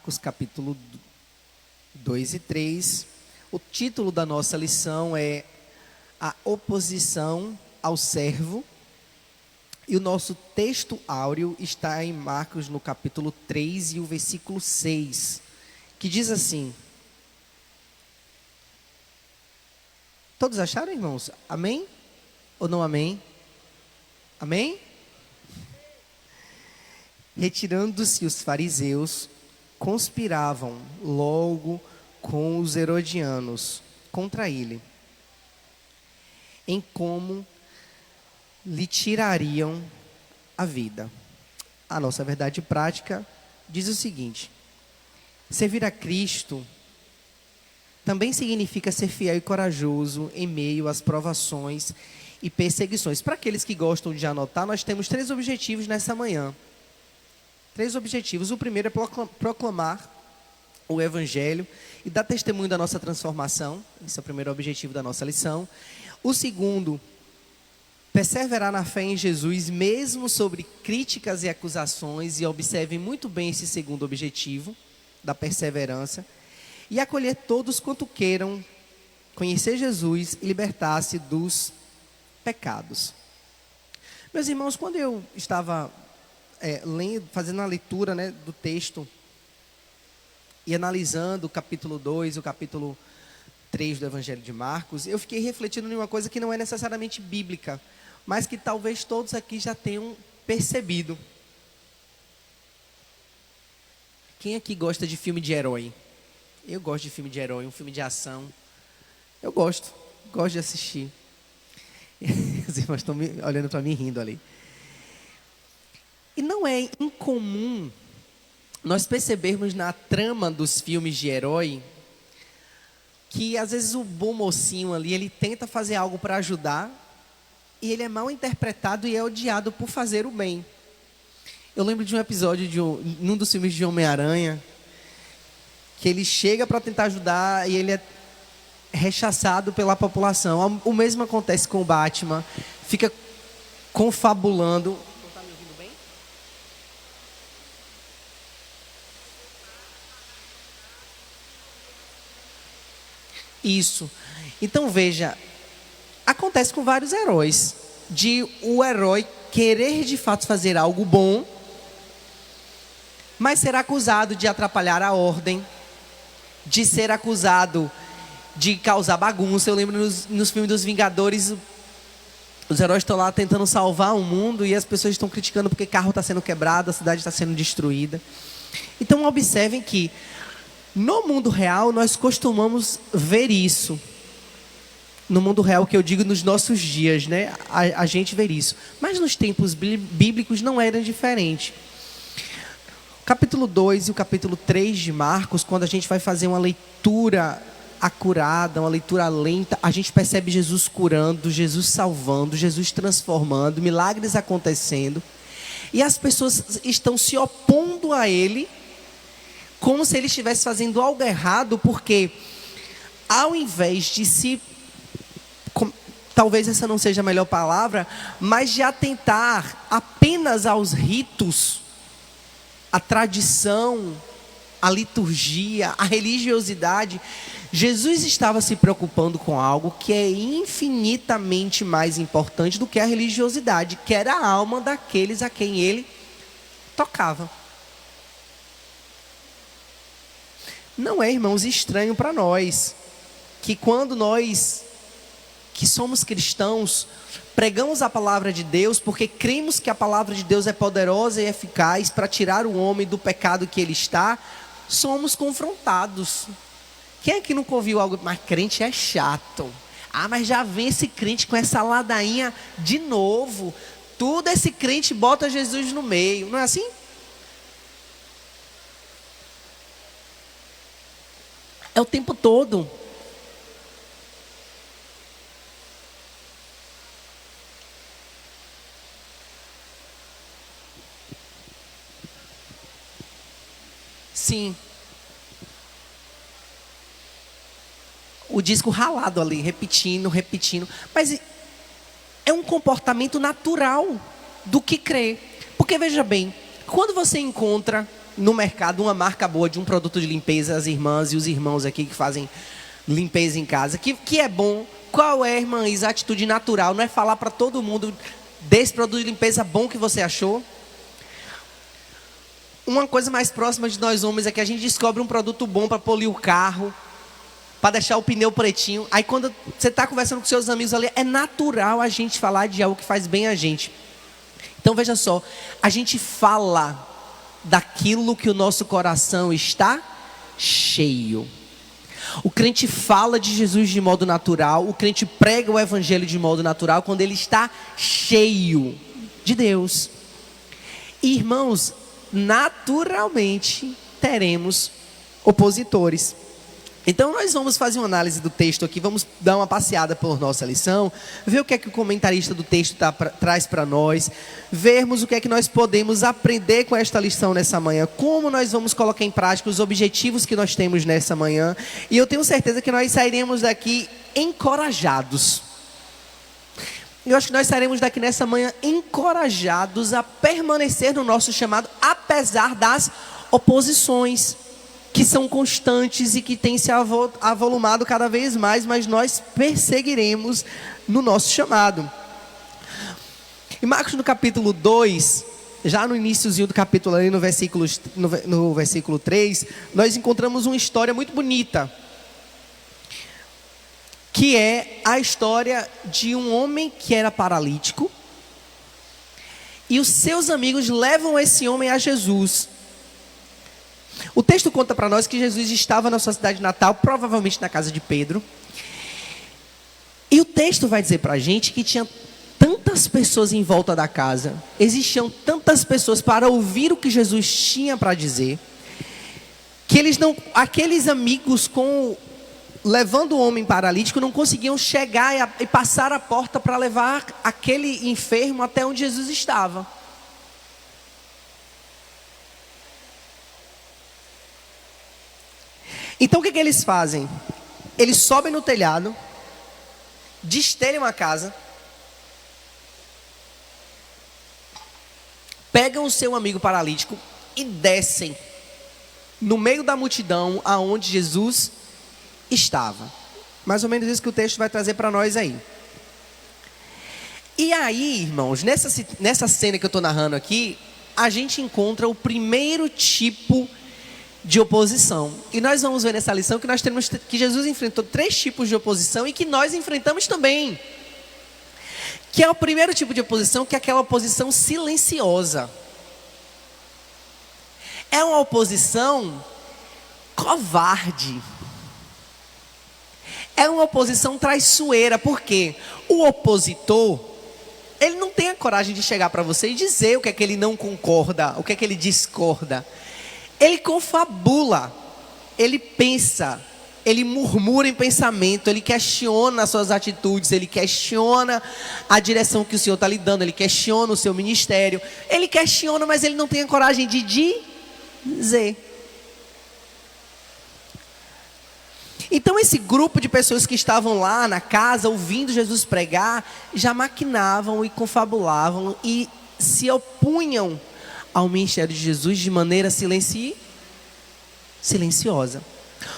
Marcos capítulo 2 e 3. O título da nossa lição é A Oposição ao Servo. E o nosso texto áureo está em Marcos no capítulo 3 e o versículo 6, que diz assim. Todos acharam, irmãos? Amém? Ou não amém? Amém? Retirando-se os fariseus, conspiravam logo com os herodianos contra ele, em como lhe tirariam a vida. A nossa verdade prática diz o seguinte: servir a Cristo também significa ser fiel e corajoso em meio às provações e perseguições. Para aqueles que gostam de anotar, nós temos 3 objetivos nessa manhã. 3 objetivos. O primeiro é proclamar o Evangelho e dar testemunho da nossa transformação. Esse é o primeiro objetivo da nossa lição. O segundo, perseverar na fé em Jesus, mesmo sobre críticas e acusações. E observem muito bem esse segundo objetivo da perseverança. E acolher todos quanto queiram conhecer Jesus e libertar-se dos pecados. Meus irmãos, quando eu estava fazendo a leitura, do texto e analisando o capítulo 2, o capítulo 3 do Evangelho de Marcos, eu fiquei refletindo em uma coisa que não é necessariamente bíblica, mas que talvez todos aqui já tenham percebido. Quem aqui gosta de filme de herói? Eu gosto de filme de herói, um filme de ação. Eu gosto de assistir. Os irmãos estão olhando para mim rindo ali. E não é incomum nós percebermos na trama dos filmes de herói que às vezes o bom mocinho ali, ele tenta fazer algo para ajudar e ele é mal interpretado e é odiado por fazer o bem. Eu lembro de um episódio num dos filmes de Homem-Aranha, que ele chega para tentar ajudar e ele é rechaçado pela população. O mesmo acontece com o Batman. Fica confabulando. Não está me ouvindo bem? Isso. Então veja, acontece com vários heróis. De o herói querer de fato fazer algo bom, mas ser acusado de atrapalhar a ordem, de ser acusado de causar bagunça. Eu lembro nos filmes dos Vingadores, os heróis estão lá tentando salvar o mundo e as pessoas estão criticando porque o carro está sendo quebrado, a cidade está sendo destruída. Então observem que no mundo real nós costumamos ver isso. No mundo real, que eu digo nos nossos dias, a gente vê isso. Mas nos tempos bíblicos não era diferente. O capítulo 2 e o capítulo 3 de Marcos, quando a gente vai fazer uma leitura acurada, uma leitura lenta, a gente percebe Jesus curando, Jesus salvando, Jesus transformando, milagres acontecendo. E as pessoas estão se opondo a ele, como se ele estivesse fazendo algo errado, porque ao invés de talvez essa não seja a melhor palavra, mas de atentar apenas aos ritos, a tradição, a liturgia, a religiosidade, Jesus estava se preocupando com algo que é infinitamente mais importante do que a religiosidade, que era a alma daqueles a quem ele tocava. Não é, irmãos, estranho para nós que quando nós, que somos cristãos, pregamos a palavra de Deus porque cremos que a palavra de Deus é poderosa e eficaz para tirar o homem do pecado que ele está, somos confrontados. Quem é que nunca ouviu algo? Mas crente é chato. Mas já vem esse crente com essa ladainha de novo. Tudo esse crente bota Jesus no meio. Não é assim? É o tempo todo. Sim. O disco ralado ali, repetindo. Mas é um comportamento natural do que crer. Porque veja bem, quando você encontra no mercado uma marca boa de um produto de limpeza, as irmãs e os irmãos aqui que fazem limpeza em casa, que é bom. Qual é, irmã Isa, a atitude natural? Não é falar para todo mundo desse produto de limpeza bom que você achou? Uma coisa mais próxima de nós homens é que a gente descobre um produto bom para polir o carro, para deixar o pneu pretinho. Aí quando você está conversando com seus amigos ali, é natural a gente falar de algo que faz bem a gente. Então veja só, a gente fala daquilo que o nosso coração está cheio. O crente fala de Jesus de modo natural, o crente prega o evangelho de modo natural quando ele está cheio de Deus. E, irmãos, naturalmente teremos opositores. Então nós vamos fazer uma análise do texto aqui, vamos dar uma passeada por nossa lição, ver o que é que o comentarista do texto traz para nós, vermos o que é que nós podemos aprender com esta lição nessa manhã, como nós vamos colocar em prática os objetivos que nós temos nessa manhã, e eu tenho certeza que nós sairemos daqui encorajados. Eu acho que nós sairemos daqui nessa manhã encorajados a permanecer no nosso chamado, apesar das oposições que são constantes e que têm se avolumado cada vez mais, mas nós perseguiremos no nosso chamado. Em Marcos, no capítulo 2, já no iniciozinho do capítulo, ali no versículo 3, nós encontramos uma história muito bonita, que é a história de um homem que era paralítico, e os seus amigos levam esse homem a Jesus. O texto conta para nós que Jesus estava na sua cidade natal, provavelmente na casa de Pedro. E o texto vai dizer para a gente que tinha tantas pessoas em volta da casa, existiam tantas pessoas para ouvir o que Jesus tinha para dizer, que aqueles amigos levando o homem paralítico não conseguiam chegar e passar a porta para levar aquele enfermo até onde Jesus estava. Então o que eles fazem? Eles sobem no telhado, destelham a casa, pegam o seu amigo paralítico e descem no meio da multidão aonde Jesus estava. Mais ou menos isso que o texto vai trazer para nós aí. E aí, irmãos, nessa cena que eu estou narrando aqui, a gente encontra o primeiro tipo de oposição. E nós vamos ver nessa lição que Jesus enfrentou 3 tipos de oposição e que nós enfrentamos também. Que é o primeiro tipo de oposição, que é aquela oposição silenciosa. É uma oposição covarde. É uma oposição traiçoeira, porque o opositor, ele não tem a coragem de chegar para você e dizer o que é que ele não concorda, o que é que ele discorda. Ele confabula, ele pensa, ele murmura em pensamento, ele questiona as suas atitudes, ele questiona a direção que o Senhor está lhe dando, ele questiona o seu ministério, ele questiona, mas ele não tem a coragem de dizer. Então esse grupo de pessoas que estavam lá na casa, ouvindo Jesus pregar, já maquinavam e confabulavam e se opunham ao ministério de Jesus de maneira silenciosa.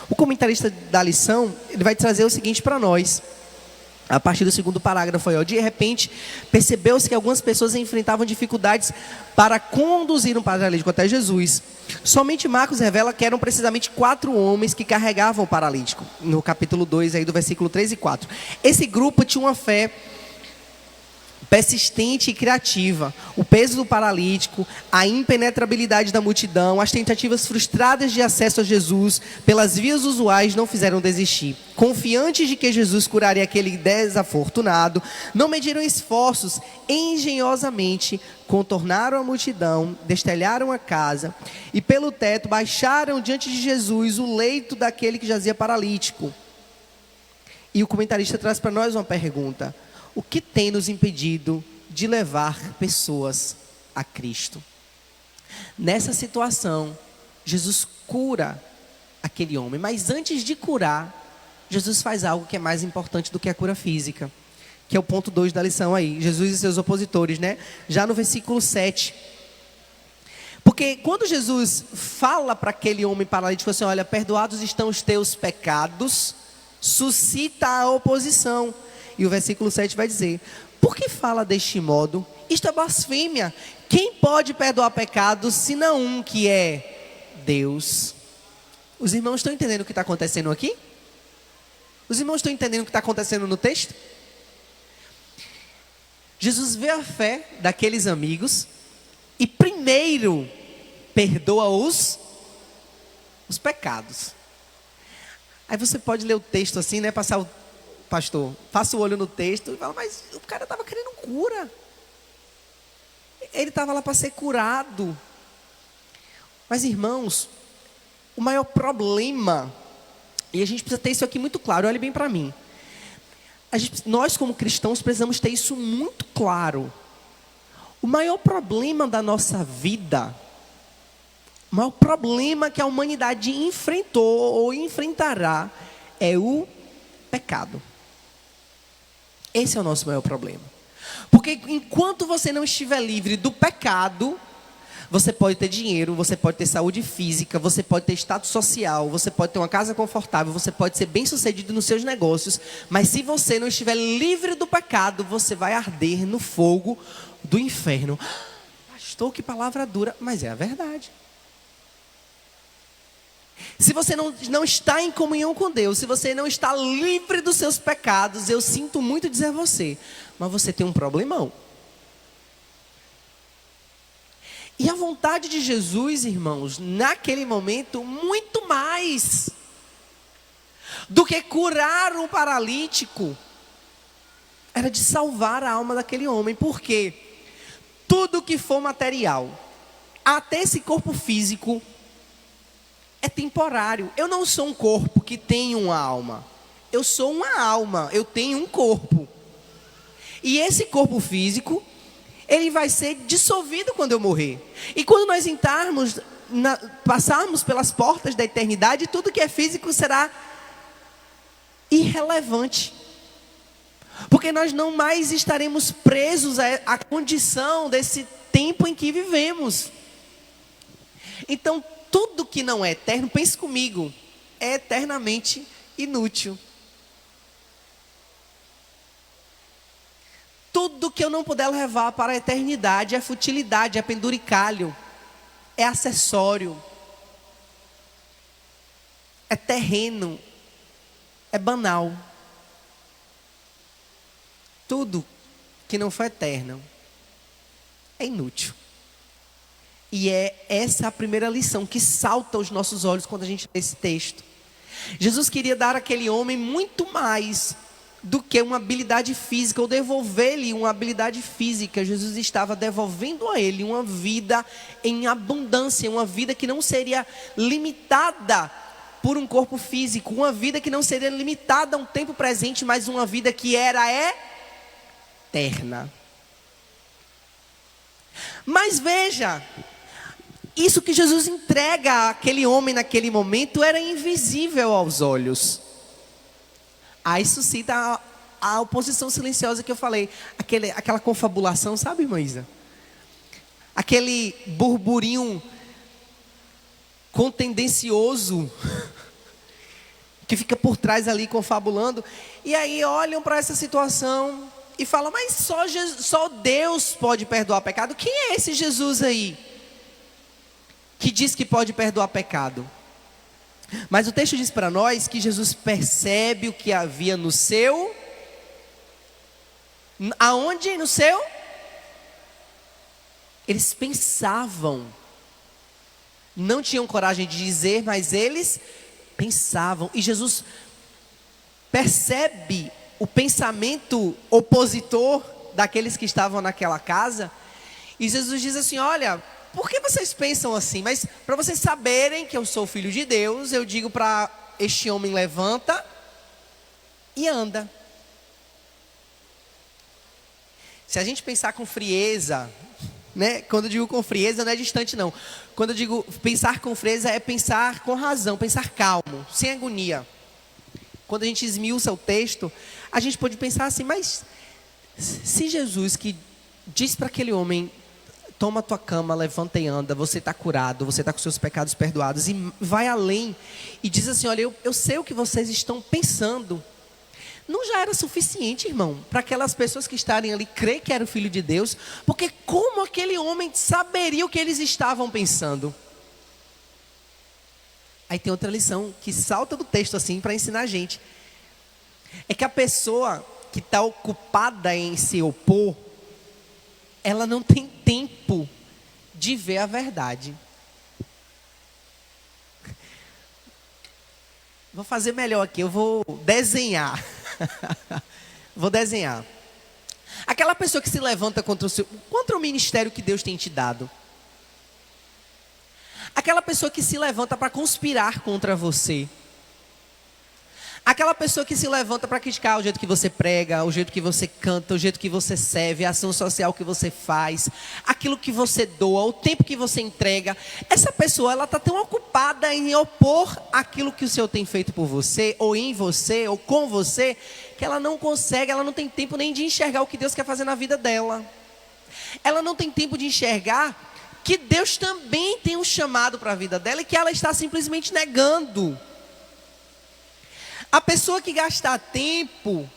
O comentarista da lição, ele vai trazer o seguinte para nós, a partir do segundo parágrafo aí, de repente, percebeu-se que algumas pessoas enfrentavam dificuldades para conduzir um paralítico até Jesus. Somente Marcos revela que eram precisamente 4 homens que carregavam o paralítico, no capítulo 2, aí do versículo 3 e 4. Esse grupo tinha uma fé persistente e criativa. O peso do paralítico, a impenetrabilidade da multidão, as tentativas frustradas de acesso a Jesus pelas vias usuais não fizeram desistir. Confiantes de que Jesus curaria aquele desafortunado, não mediram esforços, engenhosamente contornaram a multidão, destelharam a casa e pelo teto baixaram diante de Jesus o leito daquele que jazia paralítico. E o comentarista traz para nós uma pergunta: o que tem nos impedido de levar pessoas a Cristo? Nessa situação, Jesus cura aquele homem, mas antes de curar, Jesus faz algo que é mais importante do que a cura física, que é o ponto 2 da lição aí, Jesus e seus opositores, né? Já no versículo 7. Porque quando Jesus fala para aquele homem paralítico assim, olha, perdoados estão os teus pecados, suscita a oposição. E o versículo 7 vai dizer: por que fala deste modo? Isto é blasfêmia. Quem pode perdoar pecados, senão um que é Deus? Os irmãos estão entendendo o que está acontecendo aqui? Os irmãos estão entendendo o que está acontecendo no texto? Jesus vê a fé daqueles amigos e primeiro perdoa os pecados. Aí você pode ler o texto assim, né? Pastor, passa o olho no texto e fala, mas o cara estava querendo cura. Ele estava lá para ser curado. Mas irmãos, o maior problema, e a gente precisa ter isso aqui muito claro, olhe bem para mim. Nós como cristãos precisamos ter isso muito claro. O maior problema da nossa vida, o maior problema que a humanidade enfrentou ou enfrentará é o pecado. Esse é o nosso maior problema. Porque enquanto você não estiver livre do pecado, você pode ter dinheiro, você pode ter saúde física, você pode ter status social, você pode ter uma casa confortável, você pode ser bem sucedido nos seus negócios, mas se você não estiver livre do pecado, você vai arder no fogo do inferno. Pastor, que palavra dura, mas é a verdade. Se você não está em comunhão com Deus, se você não está livre dos seus pecados, eu sinto muito dizer a você, mas você tem um problemão. E a vontade de Jesus, irmãos, naquele momento, muito mais do que curar um paralítico, era de salvar a alma daquele homem. Por quê? Tudo que for material, até esse corpo físico, é temporário. Eu não sou um corpo que tem uma alma. Eu sou uma alma, eu tenho um corpo. E esse corpo físico, ele vai ser dissolvido quando eu morrer. E quando nós passarmos pelas portas da eternidade, tudo que é físico será irrelevante. Porque nós não mais estaremos presos à condição desse tempo em que vivemos. Então, tudo que não é eterno, pense comigo, é eternamente inútil. Tudo que eu não puder levar para a eternidade é futilidade, é penduricalho, é acessório, é terreno, é banal. Tudo que não for eterno é inútil. E é essa a primeira lição que salta aos nossos olhos quando a gente lê esse texto. Jesus queria dar àquele homem muito mais do que uma habilidade física, ou devolver-lhe uma habilidade física. Jesus estava devolvendo a ele uma vida em abundância, uma vida que não seria limitada por um corpo físico, uma vida que não seria limitada a um tempo presente, mas uma vida que era eterna. Mas veja, isso que Jesus entrega àquele homem naquele momento era invisível aos olhos. Aí suscita a oposição silenciosa que eu falei, aquela confabulação, sabe, irmã Isa? Aquele burburinho contendencioso que fica por trás ali confabulando. E aí olham para essa situação e falam, mas só Deus pode perdoar pecado. Quem é esse Jesus aí que diz que pode perdoar pecado? Mas o texto diz para nós que Jesus percebe o que havia no seu... Aonde? No seu? Eles pensavam. Não tinham coragem de dizer, mas eles pensavam. E Jesus percebe o pensamento opositor daqueles que estavam naquela casa. E Jesus diz assim, olha... Por que vocês pensam assim? Mas para vocês saberem que eu sou filho de Deus, eu digo para este homem, levanta e anda. Se a gente pensar com frieza, né? Quando eu digo com frieza, não é distante não. Quando eu digo pensar com frieza, é pensar com razão, pensar calmo, sem agonia. Quando a gente esmiuça o texto, a gente pode pensar assim, mas se Jesus que diz para aquele homem, toma a tua cama, levanta e anda, você está curado, você está com seus pecados perdoados. E vai além e diz assim: olha, eu sei o que vocês estão pensando. Não já era suficiente, irmão, para aquelas pessoas que estarem ali crer que era o Filho de Deus? Porque como aquele homem saberia o que eles estavam pensando? Aí tem outra lição que salta do texto assim para ensinar a gente. É que a pessoa que está ocupada em se opor, ela não tem tempo de ver a verdade. Vou fazer melhor aqui, eu vou desenhar. Vou desenhar. Aquela pessoa que se levanta contra o ministério que Deus tem te dado. Aquela pessoa que se levanta para conspirar contra você. Aquela pessoa que se levanta para criticar o jeito que você prega, o jeito que você canta, o jeito que você serve, a ação social que você faz, aquilo que você doa, o tempo que você entrega. Essa pessoa, ela está tão ocupada em opor aquilo que o Senhor tem feito por você, ou em você, ou com você, que ela não consegue, ela não tem tempo nem de enxergar o que Deus quer fazer na vida dela. Ela não tem tempo de enxergar que Deus também tem um chamado para a vida dela e que ela está simplesmente negando. A pessoa que gasta tempo,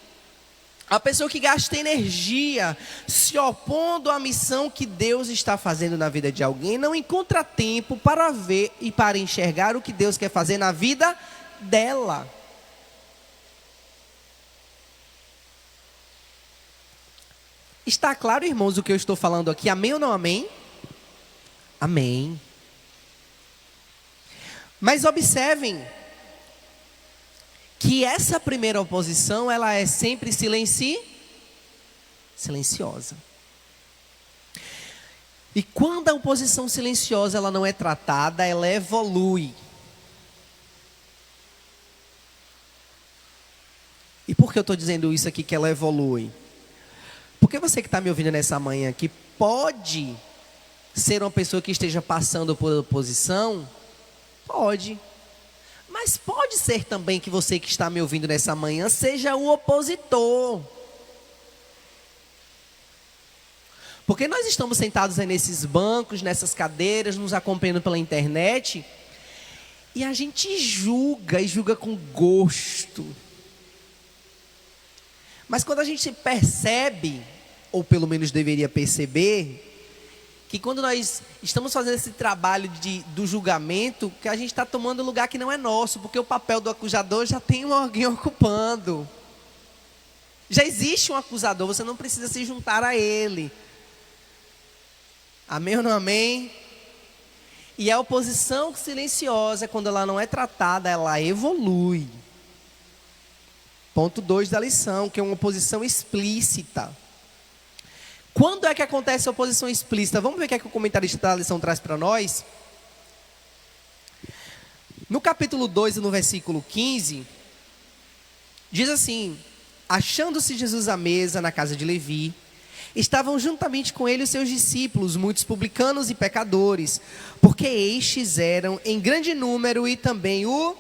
a pessoa que gasta energia se opondo à missão que Deus está fazendo na vida de alguém, não encontra tempo para ver e para enxergar o que Deus quer fazer na vida dela. Está claro, irmãos, o que eu estou falando aqui? Amém ou não amém? Amém. Mas observem que essa primeira oposição, ela é sempre silenciosa. E quando a oposição silenciosa ela não é tratada, ela evolui. E por que eu estou dizendo isso aqui, que ela evolui? Porque você que está me ouvindo nessa manhã aqui, pode ser uma pessoa que esteja passando por oposição? Pode. Mas pode ser também que você que está me ouvindo nessa manhã seja o opositor. Porque nós estamos sentados aí nesses bancos, nessas cadeiras, nos acompanhando pela internet, e a gente julga, e julga com gosto. Mas quando a gente percebe, ou pelo menos deveria perceber, que quando nós estamos fazendo esse trabalho do julgamento, que a gente está tomando um lugar que não é nosso, porque o papel do acusador já tem alguém ocupando. Já existe um acusador, você não precisa se juntar a ele. Amém ou não amém? E a oposição silenciosa, quando ela não é tratada, ela evolui. Ponto 2 da lição, que é uma oposição explícita. Quando é que acontece a oposição explícita? Vamos ver o que é que o comentarista da lição traz para nós? No capítulo 2, no versículo 15, diz assim: achando-se Jesus à mesa na casa de Levi, estavam juntamente com ele os seus discípulos, muitos publicanos e pecadores, porque estes eram em grande número e também o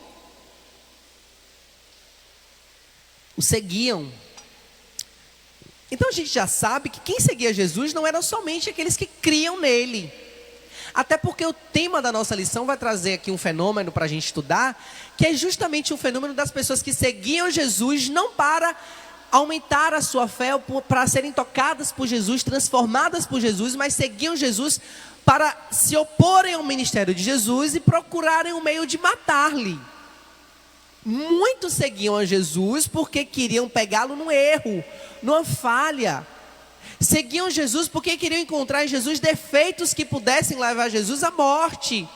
seguiam. Então a gente já sabe que quem seguia Jesus não eram somente aqueles que criam nele. Até porque o tema da nossa lição vai trazer aqui um fenômeno para a gente estudar, que é justamente o fenômeno das pessoas que seguiam Jesus não para aumentar a sua fé, para serem tocadas por Jesus, transformadas por Jesus, mas seguiam Jesus para se oporem ao ministério de Jesus e procurarem um meio de matar-lhe. Muitos seguiam a Jesus porque queriam pegá-lo no erro, numa falha. Seguiam Jesus porque queriam encontrar em Jesus defeitos que pudessem levar Jesus à morte.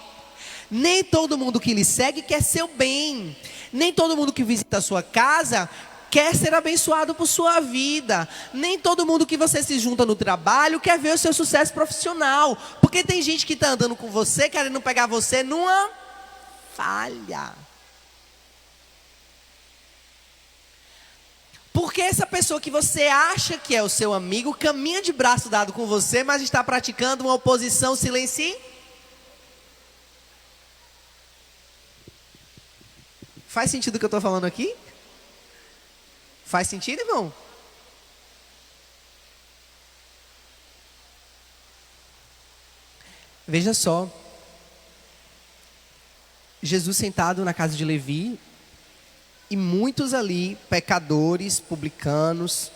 Nem todo mundo que lhe segue quer seu bem. Nem todo mundo que visita a sua casa quer ser abençoado por sua vida. Nem todo mundo que você se junta no trabalho quer ver o seu sucesso profissional. Porque tem gente que está andando com você, querendo pegar você numa falha. Porque essa pessoa que você acha que é o seu amigo caminha de braço dado com você, mas está praticando uma oposição silenciosa. Faz sentido o que eu estou falando aqui? Faz sentido, irmão? Veja só, Jesus sentado na casa de Levi, e muitos ali, pecadores, publicanos,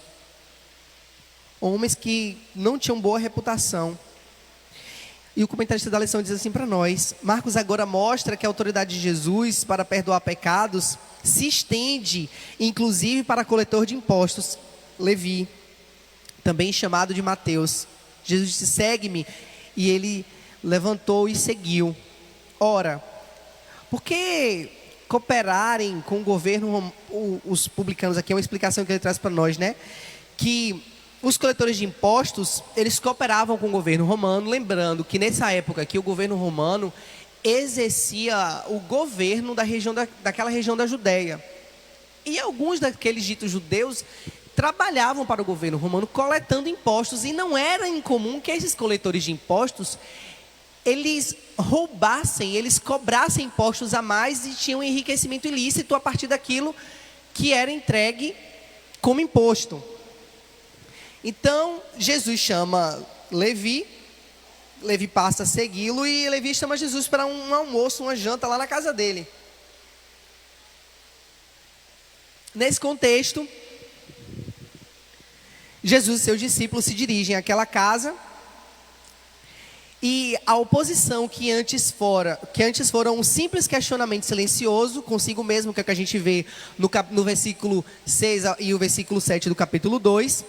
homens que não tinham boa reputação. E o comentarista da lição diz assim para nós: Marcos agora mostra que a autoridade de Jesus para perdoar pecados se estende, inclusive, para coletor de impostos, Levi, também chamado de Mateus. Jesus disse: segue-me, e ele levantou e seguiu. Ora, por que cooperarem com o governo, os publicanos aqui, é uma explicação que ele traz para nós, né? Que os coletores de impostos, eles cooperavam com o governo romano, lembrando que nessa época aqui o governo romano exercia o governo daquela região da Judéia. E alguns daqueles ditos judeus trabalhavam para o governo romano coletando impostos, e não era incomum que esses coletores de impostos eles roubassem, eles cobrassem impostos a mais e tinham enriquecimento ilícito a partir daquilo que era entregue como imposto. Então, Jesus chama Levi, Levi passa a segui-lo e Levi chama Jesus para um almoço, uma janta lá na casa dele. Nesse contexto, Jesus e seus discípulos se dirigem àquela casa. E a oposição que antes fora um simples questionamento silencioso consigo mesmo, que é o que a gente vê no versículo 6 e o versículo 7 do capítulo 2.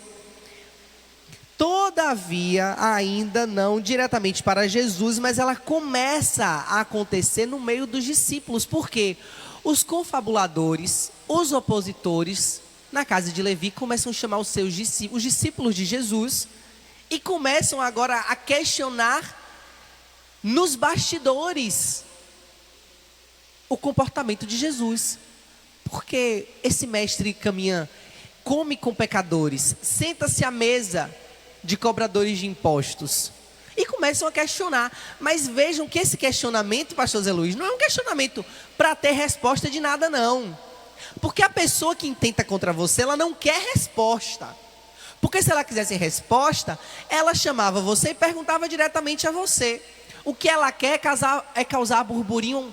Todavia, ainda não diretamente para Jesus, mas ela começa a acontecer no meio dos discípulos. Por quê? Os confabuladores, os opositores, na casa de Levi, começam a chamar os discípulos de Jesus, e começam agora a questionar nos bastidores o comportamento de Jesus. Porque esse mestre come com pecadores, senta-se à mesa de cobradores de impostos, e começam a questionar. Mas vejam que esse questionamento, pastor Zé Luiz, não é um questionamento para ter resposta de nada, não. Porque a pessoa que intenta contra você, ela não quer resposta. Porque se ela quisesse resposta, ela chamava você e perguntava diretamente a você. O que ela quer é causar burburinho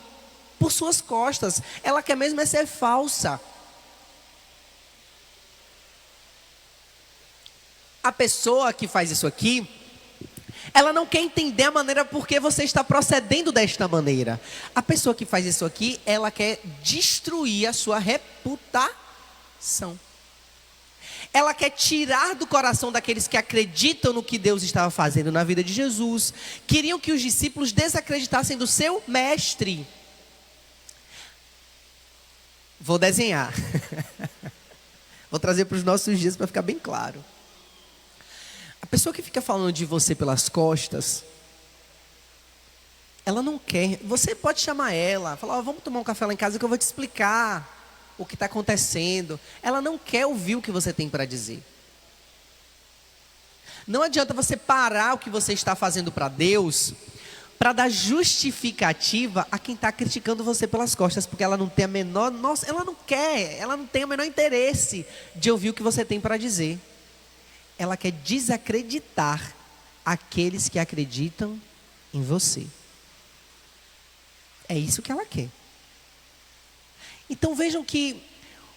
por suas costas. Ela quer mesmo ser falsa. A pessoa que faz isso aqui, ela não quer entender a maneira por que você está procedendo desta maneira. A pessoa que faz isso aqui, ela quer destruir a sua reputação. Ela quer tirar do coração daqueles que acreditam no que Deus estava fazendo na vida de Jesus. Queriam que os discípulos desacreditassem do seu mestre. Vou desenhar. Vou trazer para os nossos dias para ficar bem claro. A pessoa que fica falando de você pelas costas, ela não quer. Você pode chamar ela, falar: vamos tomar um café lá em casa que eu vou te explicar o que está acontecendo. Ela não quer ouvir o que você tem para dizer. Não adianta você parar o que você está fazendo para Deus para dar justificativa a quem está criticando você pelas costas, porque ela não tem ela não quer, ela não tem o menor interesse de ouvir o que você tem para dizer. Ela quer desacreditar aqueles que acreditam em você. É isso que ela quer. Então vejam que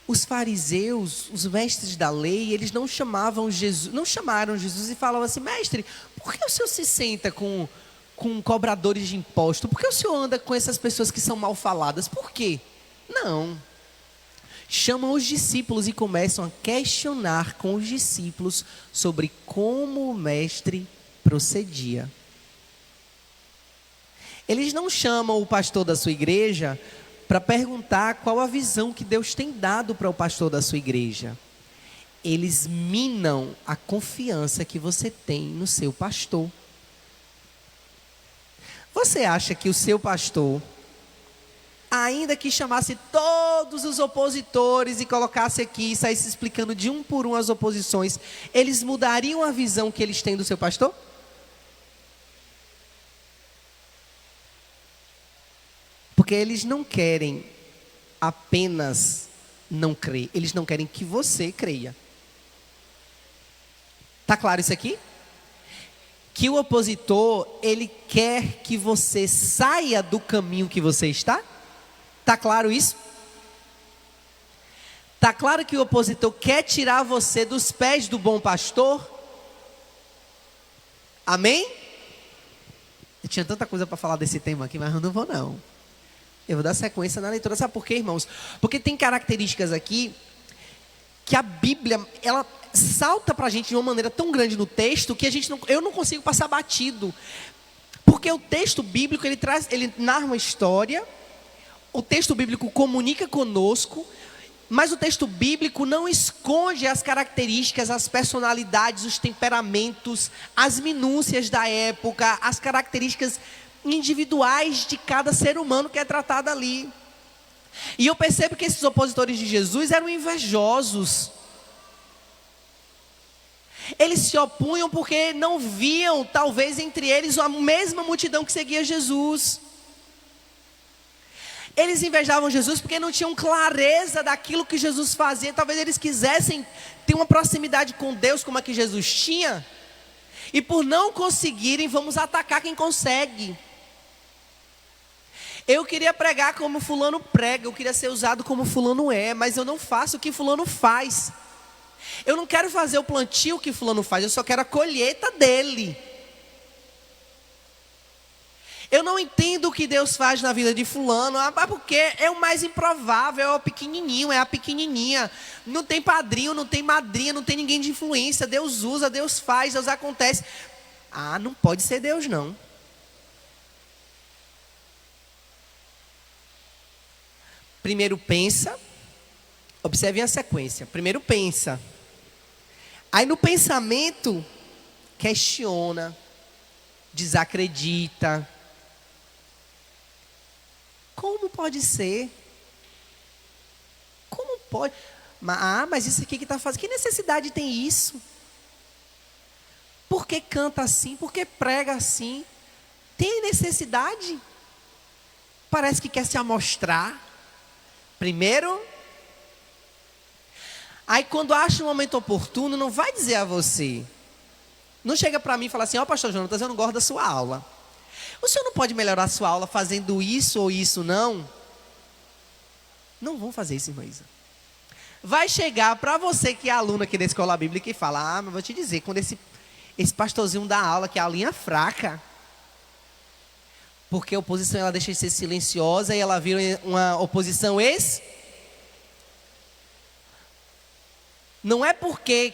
os fariseus, os mestres da lei, eles não chamaram Jesus e falavam assim: mestre, por que o senhor se senta com cobradores de imposto? Por que o senhor anda com essas pessoas que são mal faladas? Por quê? Não. Chamam os discípulos e começam a questionar com os discípulos sobre como o mestre procedia. Eles não chamam o pastor da sua igreja para perguntar qual a visão que Deus tem dado para o pastor da sua igreja. Eles minam a confiança que você tem no seu pastor. Você acha que o seu pastor, ainda que chamasse todos os opositores e colocasse aqui e saísse explicando de um por um as oposições, eles mudariam a visão que eles têm do seu pastor? Porque eles não querem apenas não crer, eles não querem que você creia. Está claro isso aqui? que o opositor, ele quer que você saia do caminho que você está? Tá claro isso? Tá claro que o opositor quer tirar você dos pés do bom pastor? Amém? Eu tinha tanta coisa para falar desse tema aqui, mas eu não vou não. Eu vou dar sequência na leitura. Sabe por quê, irmãos? Porque tem características aqui que a Bíblia, ela salta para a gente de uma maneira tão grande no texto que eu não consigo passar batido. Porque o texto bíblico, ele narra uma história, o texto bíblico comunica conosco, mas o texto bíblico não esconde as características, as personalidades, os temperamentos, as minúcias da época, as características individuais de cada ser humano que é tratado ali. E eu percebo que esses opositores de Jesus eram invejosos. Eles se opunham porque não viam, talvez, entre eles a mesma multidão que seguia Jesus. Eles invejavam Jesus porque não tinham clareza daquilo que Jesus fazia. Talvez eles quisessem ter uma proximidade com Deus como a que Jesus tinha. E por não conseguirem, vamos atacar quem consegue. Eu queria pregar como fulano prega, eu queria ser usado como fulano é, mas eu não faço o que fulano faz. Eu não quero fazer o plantio que fulano faz, eu só quero a colheita dele. Eu não entendo o que Deus faz na vida de fulano, porque é o mais improvável, é o pequenininho, é a pequenininha. Não tem padrinho, não tem madrinha, não tem ninguém de influência. Deus usa, Deus faz, Deus acontece. Não pode ser Deus não. Primeiro pensa, observem a sequência. Primeiro pensa. Aí no pensamento, questiona, desacredita. Como pode ser? Como pode? Mas isso aqui que está fazendo, que necessidade tem isso? Por que canta assim? Por que prega assim? Tem necessidade? Parece que quer se amostrar. Primeiro, aí quando acha um momento oportuno, não vai dizer a você. Não chega para mim e fala assim: pastor Jonatas, eu não gosto da sua aula. O senhor não pode melhorar a sua aula fazendo isso ou isso não? Não vão fazer isso, irmã Isa. Vai chegar para você que é aluna aqui da escola bíblica e fala: mas vou te dizer, quando esse pastorzinho dá aula, que é a aulinha fraca. Porque a oposição, ela deixa de ser silenciosa e ela vira uma oposição Não é porque...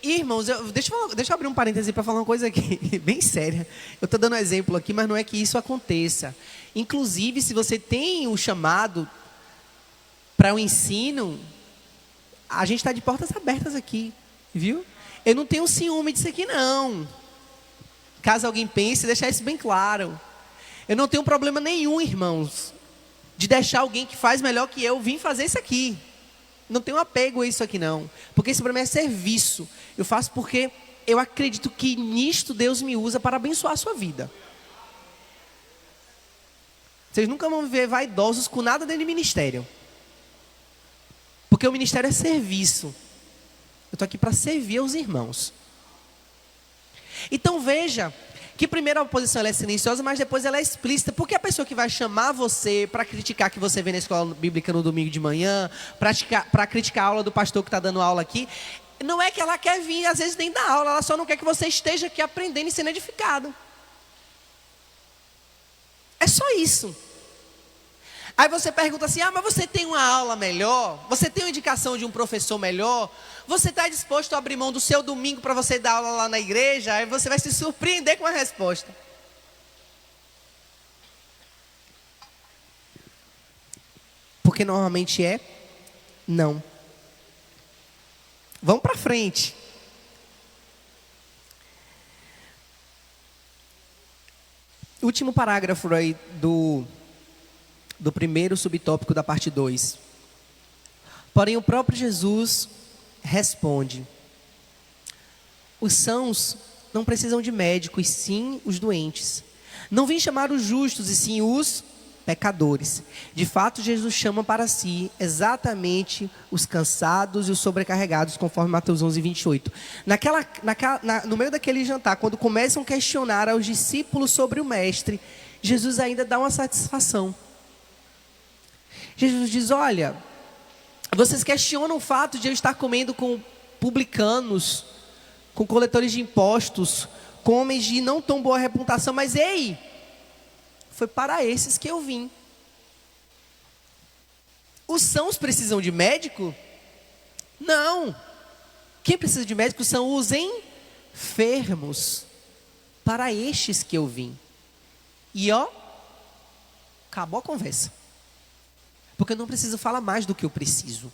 Irmãos, deixa eu abrir um parêntese para falar uma coisa aqui, bem séria. Eu estou dando um exemplo aqui, mas não é que isso aconteça. Inclusive, se você tem um chamado para o ensino, a gente está de portas abertas aqui, viu? Eu não tenho ciúme disso aqui, não. Caso alguém pense, deixar isso bem claro. Eu não tenho problema nenhum, irmãos, de deixar alguém que faz melhor que eu vir fazer isso aqui. Não tenho apego a isso aqui não. Porque isso para mim é serviço. Eu faço porque eu acredito que nisto Deus me usa para abençoar a sua vida. Vocês nunca vão ver vaidosos com nada dentro do ministério. Porque o ministério é serviço. Eu estou aqui para servir aos irmãos. Então veja... que primeiro a oposição ela é silenciosa, mas depois ela é explícita. Porque a pessoa que vai chamar você para criticar que você vem na escola bíblica no domingo de manhã, para criticar a aula do pastor que está dando aula aqui, não é que ela quer vir, às vezes, nem dar aula, ela só não quer que você esteja aqui aprendendo e sendo edificado. É só isso. Aí você pergunta assim: mas você tem uma aula melhor? Você tem uma indicação de um professor melhor? Você está disposto a abrir mão do seu domingo para você dar aula lá na igreja? Aí você vai se surpreender com a resposta. Porque normalmente é não. Vamos para frente. Último parágrafo aí do primeiro subtópico da parte 2. Porém o próprio Jesus responde: os sãos não precisam de médicos, sim os doentes. Não vim chamar os justos, e sim os pecadores. De fato, Jesus chama para si exatamente os cansados e os sobrecarregados, conforme Mateus 11, 28. No meio daquele jantar, quando começam a questionar aos discípulos sobre o mestre, Jesus ainda dá uma satisfação. Jesus diz: olha, vocês questionam o fato de eu estar comendo com publicanos, com coletores de impostos, com homens de não tão boa reputação, mas ei, foi para esses que eu vim. Os sãos precisam de médico? Não. Quem precisa de médico são os enfermos. Para estes que eu vim. E ó, acabou a conversa. Porque eu não preciso falar mais do que eu preciso.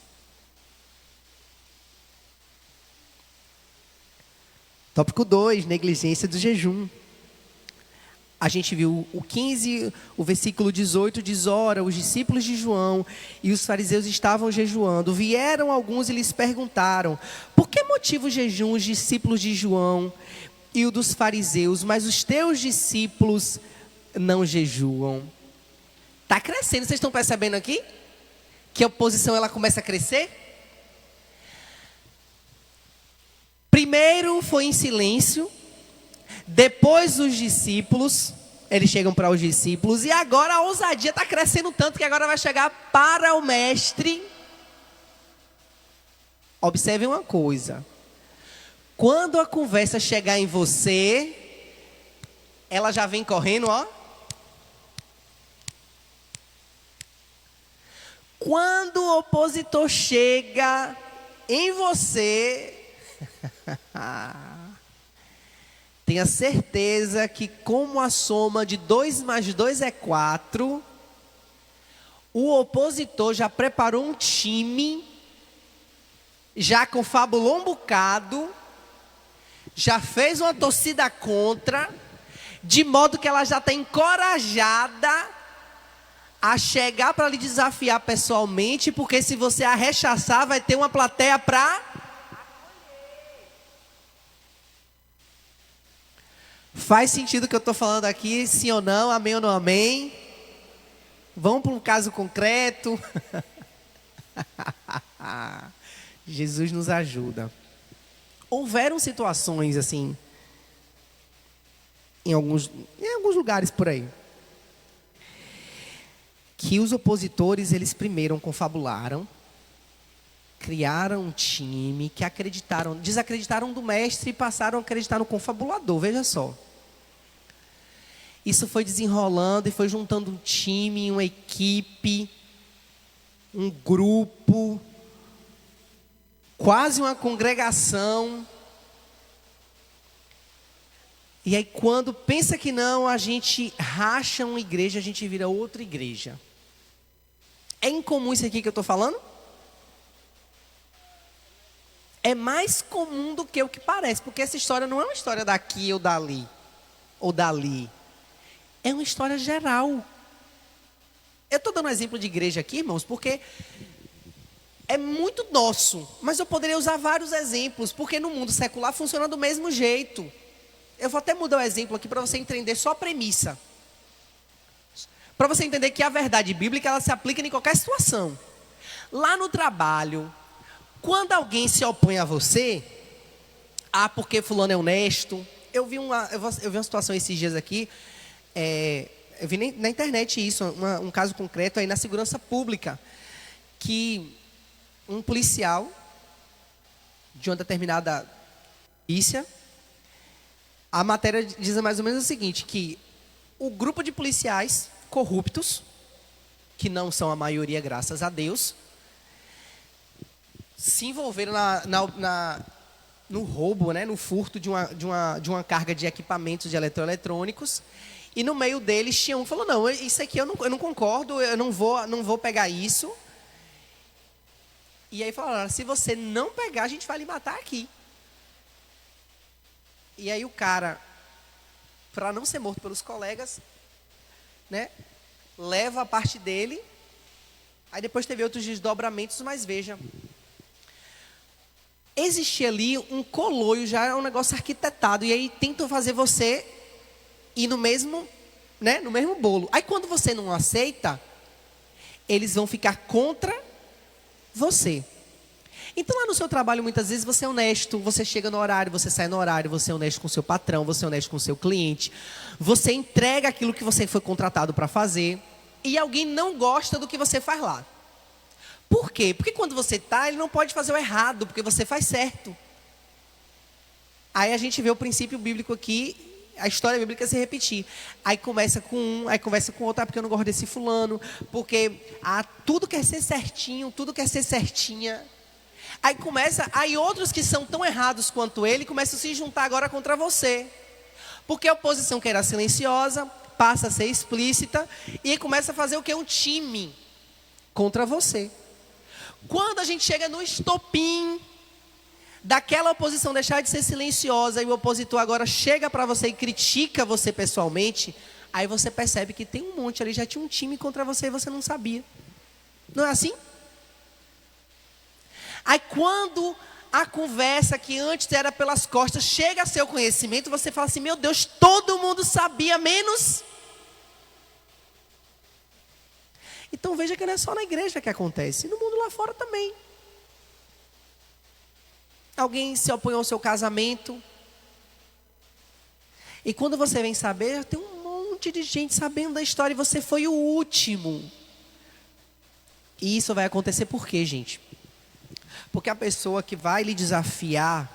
Tópico 2, negligência do jejum. A gente viu o 15, o versículo 18 diz: ora, os discípulos de João e os fariseus estavam jejuando. Vieram alguns e lhes perguntaram: por que motivo jejum os discípulos de João e o dos fariseus, mas os teus discípulos não jejuam? Está crescendo, vocês estão percebendo aqui? Que a oposição ela começa a crescer? Primeiro foi em silêncio, depois os discípulos, eles chegam para os discípulos, e agora a ousadia está crescendo tanto que agora vai chegar para o mestre. Observe uma coisa: quando a conversa chegar em você, ela já vem correndo, ó. Quando o opositor chega em você, tenha certeza que, como a soma de 2 mais 2 é 4, o opositor já preparou um time, já confabulou um bocado, já fez uma torcida contra, de modo que ela já está encorajada a chegar para lhe desafiar pessoalmente, porque se você a rechaçar, vai ter uma plateia para... Faz sentido o que eu estou falando aqui? Sim ou não? Amém ou não amém? Vamos para um caso concreto? Jesus nos ajuda. Houveram situações assim, em alguns lugares por aí, que os opositores, eles primeiro confabularam, criaram um time que desacreditaram do mestre e passaram a acreditar no confabulador. Veja só. Isso foi desenrolando e foi juntando um time, uma equipe, um grupo, quase uma congregação. E aí, quando pensa que não, a gente racha uma igreja, a gente vira outra igreja. É incomum isso aqui que eu estou falando? É mais comum do que o que parece, porque essa história não é uma história daqui ou dali, ou dali. É uma história geral. Eu estou dando um exemplo de igreja aqui, irmãos, porque é muito nosso, mas eu poderia usar vários exemplos, porque no mundo secular funciona do mesmo jeito. Eu vou até mudar o exemplo aqui para você entender só a premissa. Para você entender que a verdade bíblica ela se aplica em qualquer situação. Lá no trabalho, quando alguém se opõe a você, porque fulano é honesto. Eu vi uma situação esses dias aqui, eu vi na internet isso, um caso concreto aí na segurança pública, que um policial de uma determinada polícia, a matéria diz mais ou menos o seguinte, que o grupo de policiais corruptos, que não são a maioria graças a Deus, se envolveram no roubo, né, no furto de uma carga de equipamentos de eletroeletrônicos, e no meio deles tinha um que falou: não, isso aqui eu não concordo, eu não vou pegar isso. E aí falaram: se você não pegar, a gente vai lhe matar aqui. E aí o cara, para não ser morto pelos colegas, né, leva a parte dele. Aí depois teve outros desdobramentos, mas veja, existia ali um coloio, já é um negócio arquitetado, e aí tentam fazer você ir né, no mesmo bolo. Aí quando você não aceita, eles vão ficar contra você. Então lá no seu trabalho, muitas vezes você é honesto, você chega no horário, você sai no horário, você é honesto com o seu patrão, você é honesto com o seu cliente, você entrega aquilo que você foi contratado para fazer, e alguém não gosta do que você faz lá. Por quê? Porque quando você está, ele não pode fazer o errado, porque você faz certo. Aí a gente vê o princípio bíblico aqui, a história bíblica se repetir. Aí começa com um, aí conversa com outro, porque eu não gosto desse fulano, porque tudo quer ser certinho, tudo quer ser certinha. Aí outros que são tão errados quanto ele, começam a se juntar agora contra você. Porque a oposição que era silenciosa, passa a ser explícita, e começa a fazer o quê? Um time contra você. Quando a gente chega no estopim daquela oposição deixar de ser silenciosa e o opositor agora chega para você e critica você pessoalmente, aí você percebe que tem um monte ali, já tinha um time contra você e você não sabia. Não é assim? Aí quando a conversa que antes era pelas costas chega a seu conhecimento, você fala assim, meu Deus, todo mundo sabia, menos... Então veja que não é só na igreja que acontece, no mundo lá fora também. Alguém se opõe ao seu casamento, e quando você vem saber, tem um monte de gente sabendo da história e você foi o último. E isso vai acontecer por quê, gente? Porque a pessoa que vai lhe desafiar,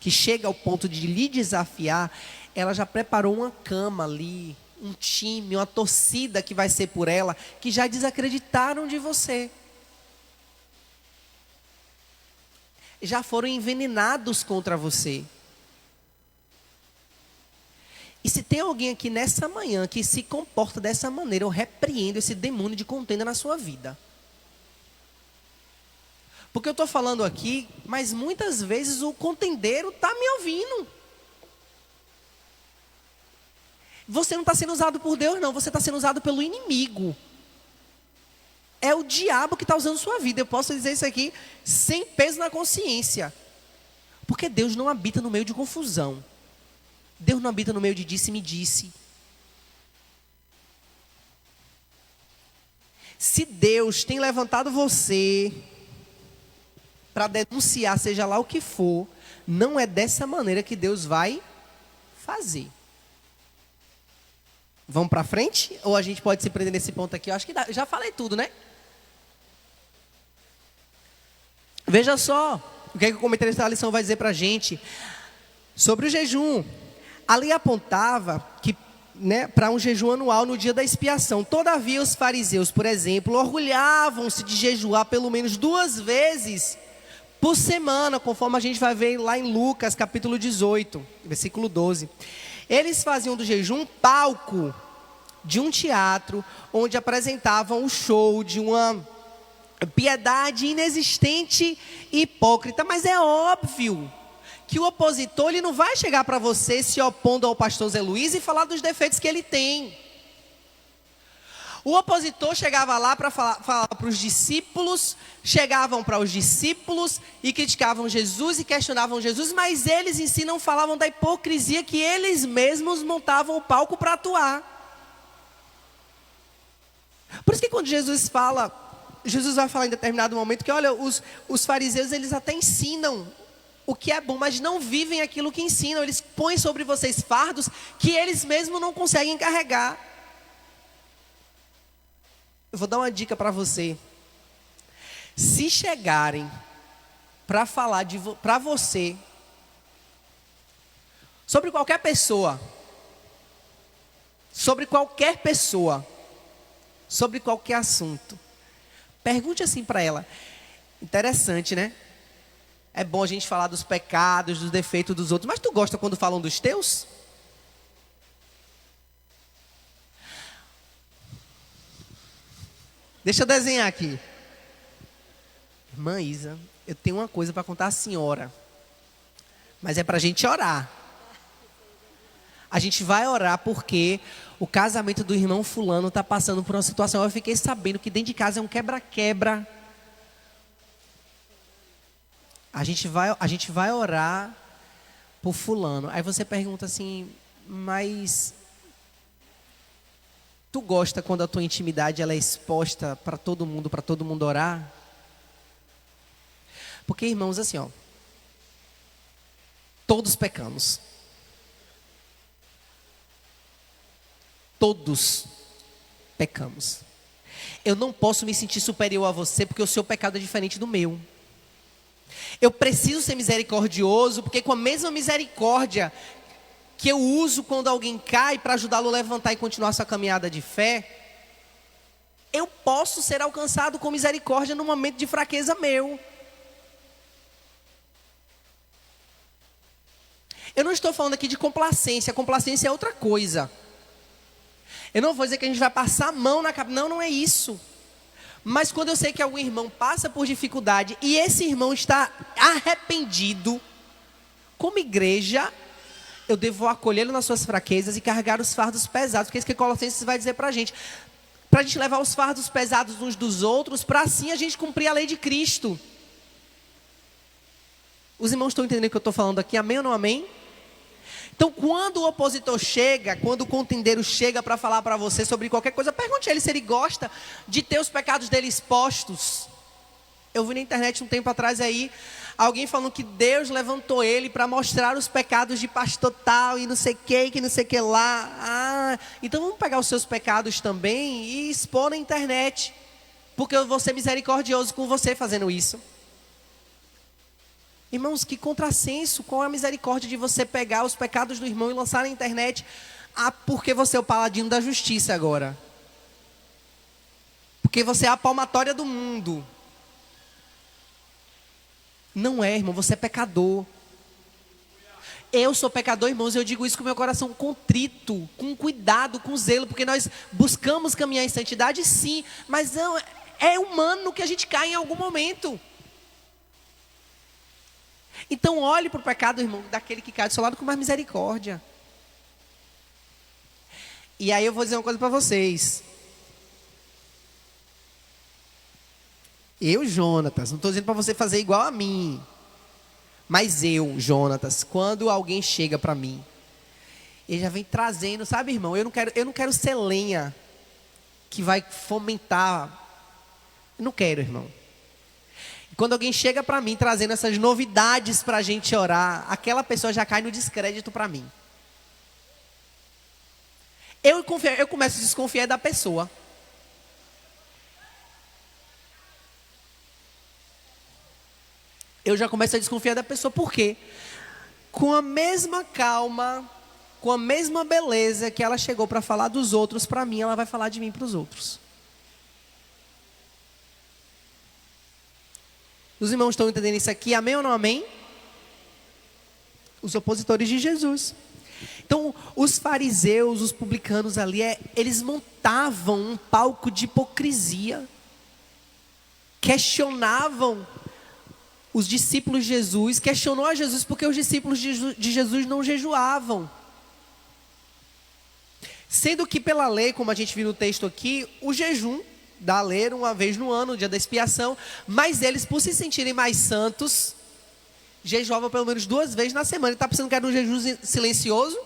que chega ao ponto de lhe desafiar, ela já preparou uma cama ali, um time, uma torcida que vai ser por ela, que já desacreditaram de você. Já foram envenenados contra você. E se tem alguém aqui nessa manhã que se comporta dessa maneira, eu repreendo esse demônio de contenda na sua vida. Porque eu estou falando aqui, mas muitas vezes o contendeiro está me ouvindo. Você não está sendo usado por Deus, não. Você está sendo usado pelo inimigo. É o diabo que está usando sua vida. Eu posso dizer isso aqui sem peso na consciência. Porque Deus não habita no meio de confusão. Deus não habita no meio de disse-me-disse. Se Deus tem levantado você para denunciar, seja lá o que for, não é dessa maneira que Deus vai fazer. Vamos para frente? Ou a gente pode se prender nesse ponto aqui? Eu acho que dá. Já falei tudo, né? Veja só o que é que o comentário dessa lição vai dizer para a gente sobre o jejum. Ali apontava que, né, para um jejum anual no dia da expiação. Todavia os fariseus, por exemplo, orgulhavam-se de jejuar pelo menos 2 vezes por semana, conforme a gente vai ver lá em Lucas capítulo 18, versículo 12. Eles faziam do jejum um palco de um teatro, onde apresentavam o show de uma piedade inexistente e hipócrita. Mas é óbvio que o opositor ele não vai chegar para você se opondo ao pastor Zé Luiz e falar dos defeitos que ele tem. O opositor chegava lá para falar para os discípulos, chegavam para os discípulos e criticavam Jesus e questionavam Jesus, mas eles em si não falavam da hipocrisia que eles mesmos montavam o palco para atuar. Por isso que quando Jesus vai falar em determinado momento que, olha, os fariseus eles até ensinam o que é bom, mas não vivem aquilo que ensinam. Eles põem sobre vocês fardos que eles mesmos não conseguem carregar. Eu vou dar uma dica para você. Se chegarem para falar para você sobre qualquer pessoa, sobre qualquer assunto, pergunte assim para ela. Interessante, né? É bom a gente falar dos pecados, dos defeitos dos outros, mas tu gosta quando falam dos teus? Deixa eu desenhar aqui. Irmã Isa, eu tenho uma coisa para contar à senhora. Mas é para a gente orar. A gente vai orar porque o casamento do irmão fulano está passando por uma situação. Eu fiquei sabendo que dentro de casa é um quebra-quebra. A gente vai orar por fulano. Aí você pergunta assim, mas Tu gosta quando a tua intimidade ela é exposta para todo mundo orar? Porque, irmãos, assim, ó, todos pecamos. Todos pecamos. Eu não posso me sentir superior a você porque o seu pecado é diferente do meu. Eu preciso ser misericordioso porque com a mesma misericórdia que eu uso quando alguém cai para ajudá-lo a levantar e continuar sua caminhada de fé, eu posso ser alcançado com misericórdia no momento de fraqueza meu. Eu não estou falando aqui de complacência. Complacência é outra coisa. Eu não vou dizer que a gente vai passar a mão na cabeça. Não, não é isso. Mas quando eu sei que algum irmão passa por dificuldade e esse irmão está arrependido, como igreja, eu devo acolhê-lo nas suas fraquezas e carregar os fardos pesados. Porque é isso que Colossenses vai dizer para a gente. Para a gente levar os fardos pesados uns dos outros, para assim a gente cumprir a lei de Cristo. Os irmãos estão entendendo o que eu estou falando aqui? Amém ou não amém? Então, quando o opositor chega, quando o contendeiro chega para falar para você sobre qualquer coisa, pergunte a ele se ele gosta de ter os pecados dele expostos. Eu vi na internet um tempo atrás aí, alguém falando que Deus levantou ele para mostrar os pecados de pastor tal e não sei que não sei que lá. Então vamos pegar os seus pecados também e expor na internet, porque eu vou ser misericordioso com você fazendo isso. Irmãos, que contrassenso, qual é a misericórdia de você pegar os pecados do irmão e lançar na internet? Porque você é o paladino da justiça agora. Porque você é a palmatória do mundo. Não é, irmão, você é pecador. Eu sou pecador, irmãos, e eu digo isso com o meu coração contrito, com cuidado, com zelo, porque nós buscamos caminhar em santidade, sim, mas não, é humano que a gente cai em algum momento. Então olhe para o pecado, irmão, daquele que cai do seu lado com mais misericórdia. E aí eu vou dizer uma coisa para vocês. Eu, Jonatas, não estou dizendo para você fazer igual a mim. Mas eu, Jonatas, quando alguém chega para mim, ele já vem trazendo, sabe, irmão, eu não quero ser lenha que vai fomentar. Eu não quero, irmão. Quando alguém chega para mim trazendo essas novidades para a gente orar, aquela pessoa já cai no descrédito para mim. Eu começo a desconfiar da pessoa. Eu já começo a desconfiar da pessoa, por quê? Com a mesma calma, com a mesma beleza que ela chegou para falar dos outros para mim, ela vai falar de mim para os outros. Os irmãos estão entendendo isso aqui? Amém ou não amém? Os opositores de Jesus. Então, os fariseus, os publicanos ali, eles montavam um palco de hipocrisia. Questionavam os discípulos de Jesus. Questionou a Jesus porque os discípulos de Jesus não jejuavam. Sendo que pela lei, como a gente viu no texto aqui, o jejum da lei era uma vez no ano, o dia da expiação, mas eles, por se sentirem mais santos, jejuavam pelo menos 2 vezes na semana. Ele está pensando que era um jejum silencioso?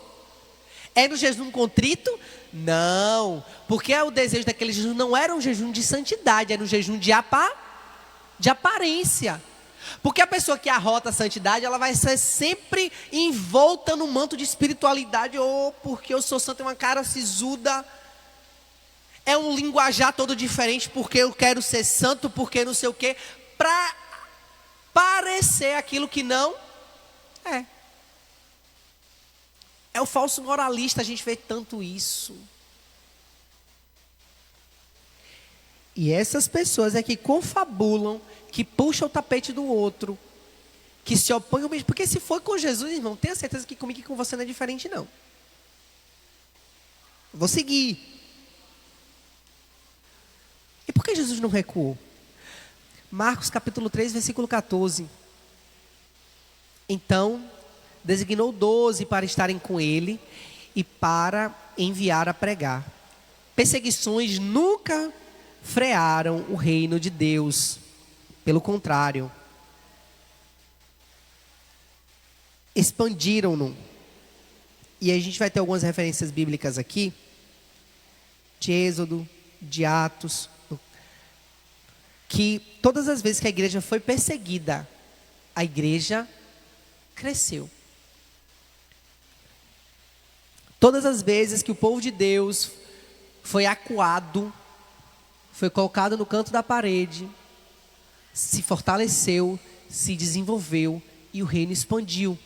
É no jejum contrito? Não, porque o desejo daquele jejum não era um jejum de santidade, era um jejum de aparência. Porque a pessoa que arrota a santidade, ela vai ser sempre envolta no manto de espiritualidade. Porque eu sou santo, é uma cara sisuda. É um linguajar todo diferente, porque eu quero ser santo, porque não sei o quê. Para parecer aquilo que não é. É o falso moralista, a gente vê tanto isso. E essas pessoas é que confabulam, que puxam o tapete do outro, que se opõem ao mesmo. Porque se for com Jesus, irmão, tenha certeza que comigo e com você não é diferente, não. Vou seguir. E por que Jesus não recuou? Marcos capítulo 3, versículo 14. Então, designou 12 para estarem com ele e para enviar a pregar. Perseguições nunca frearam o reino de Deus. Pelo contrário, expandiram-no. E aí a gente vai ter algumas referências bíblicas aqui. de Êxodo, de Atos, que todas as vezes que a igreja foi perseguida, a igreja cresceu. Todas as vezes que o povo de Deus foi acuado, foi colocado no canto da parede, se fortaleceu, se desenvolveu e o reino expandiu.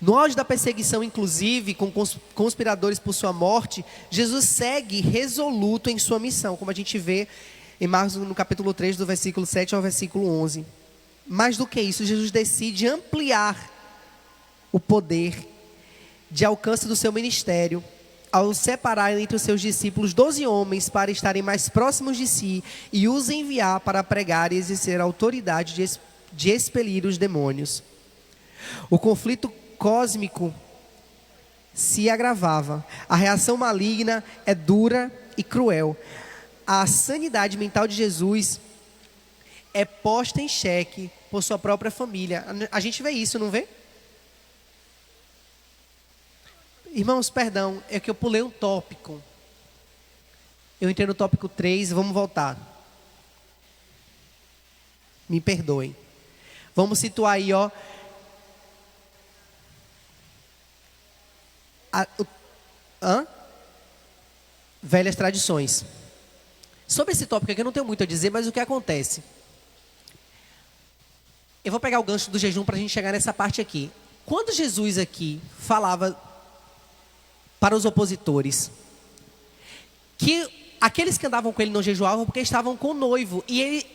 No auge da perseguição, inclusive, com conspiradores por sua morte, Jesus segue resoluto em sua missão, como a gente vê em Marcos no capítulo 3, do versículo 7 ao versículo 11. Mais do que isso, Jesus decide ampliar o poder de alcance do seu ministério, ao separar entre os seus discípulos 12 homens para estarem mais próximos de si e os enviar para pregar e exercer a autoridade de expelir os demônios. O conflito cósmico se agravava. A reação maligna é dura e cruel. A sanidade mental de Jesus é posta em xeque por sua própria família. A gente vê isso, não vê? Irmãos, perdão, é que eu pulei um tópico. Eu entrei no tópico 3, vamos voltar. Me perdoem. Vamos situar aí, ó. Velhas tradições. Sobre esse tópico aqui eu não tenho muito a dizer, mas o que acontece? Eu vou pegar o gancho do jejum para a gente chegar nessa parte aqui. Quando Jesus aqui falava para os opositores que aqueles que andavam com ele não jejuavam porque estavam com o noivo, e ele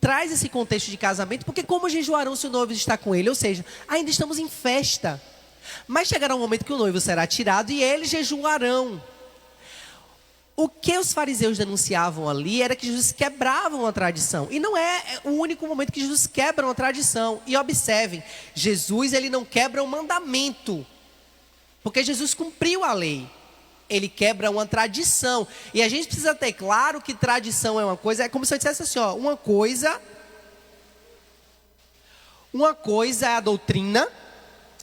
traz esse contexto de casamento, porque como jejuarão se o noivo está com ele? Ou seja, ainda estamos em festa, mas chegará um momento que o noivo será tirado e eles jejuarão. O que os fariseus denunciavam ali era que Jesus quebrava uma tradição. E não é o único momento que Jesus quebra uma tradição. E observem, Jesus ele não quebra um mandamento, porque Jesus cumpriu a lei. Ele quebra uma tradição. E a gente precisa ter claro que tradição é uma coisa, é como se eu dissesse assim, ó, uma coisa é a doutrina,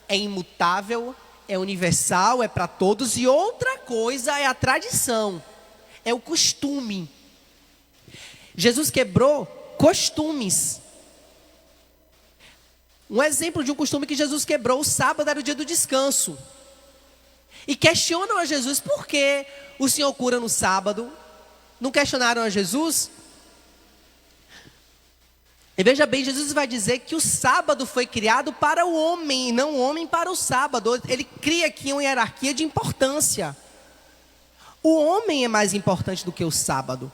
é imutável, é universal, é para todos, e outra coisa é a tradição. É o costume. Jesus quebrou costumes. Um exemplo de um costume que Jesus quebrou: o sábado era o dia do descanso. E questionam a Jesus: por que o Senhor cura no sábado? Não questionaram a Jesus? E veja bem, Jesus vai dizer que o sábado foi criado para o homem, e não o homem para o sábado. Ele cria aqui uma hierarquia de importância. O homem é mais importante do que o sábado.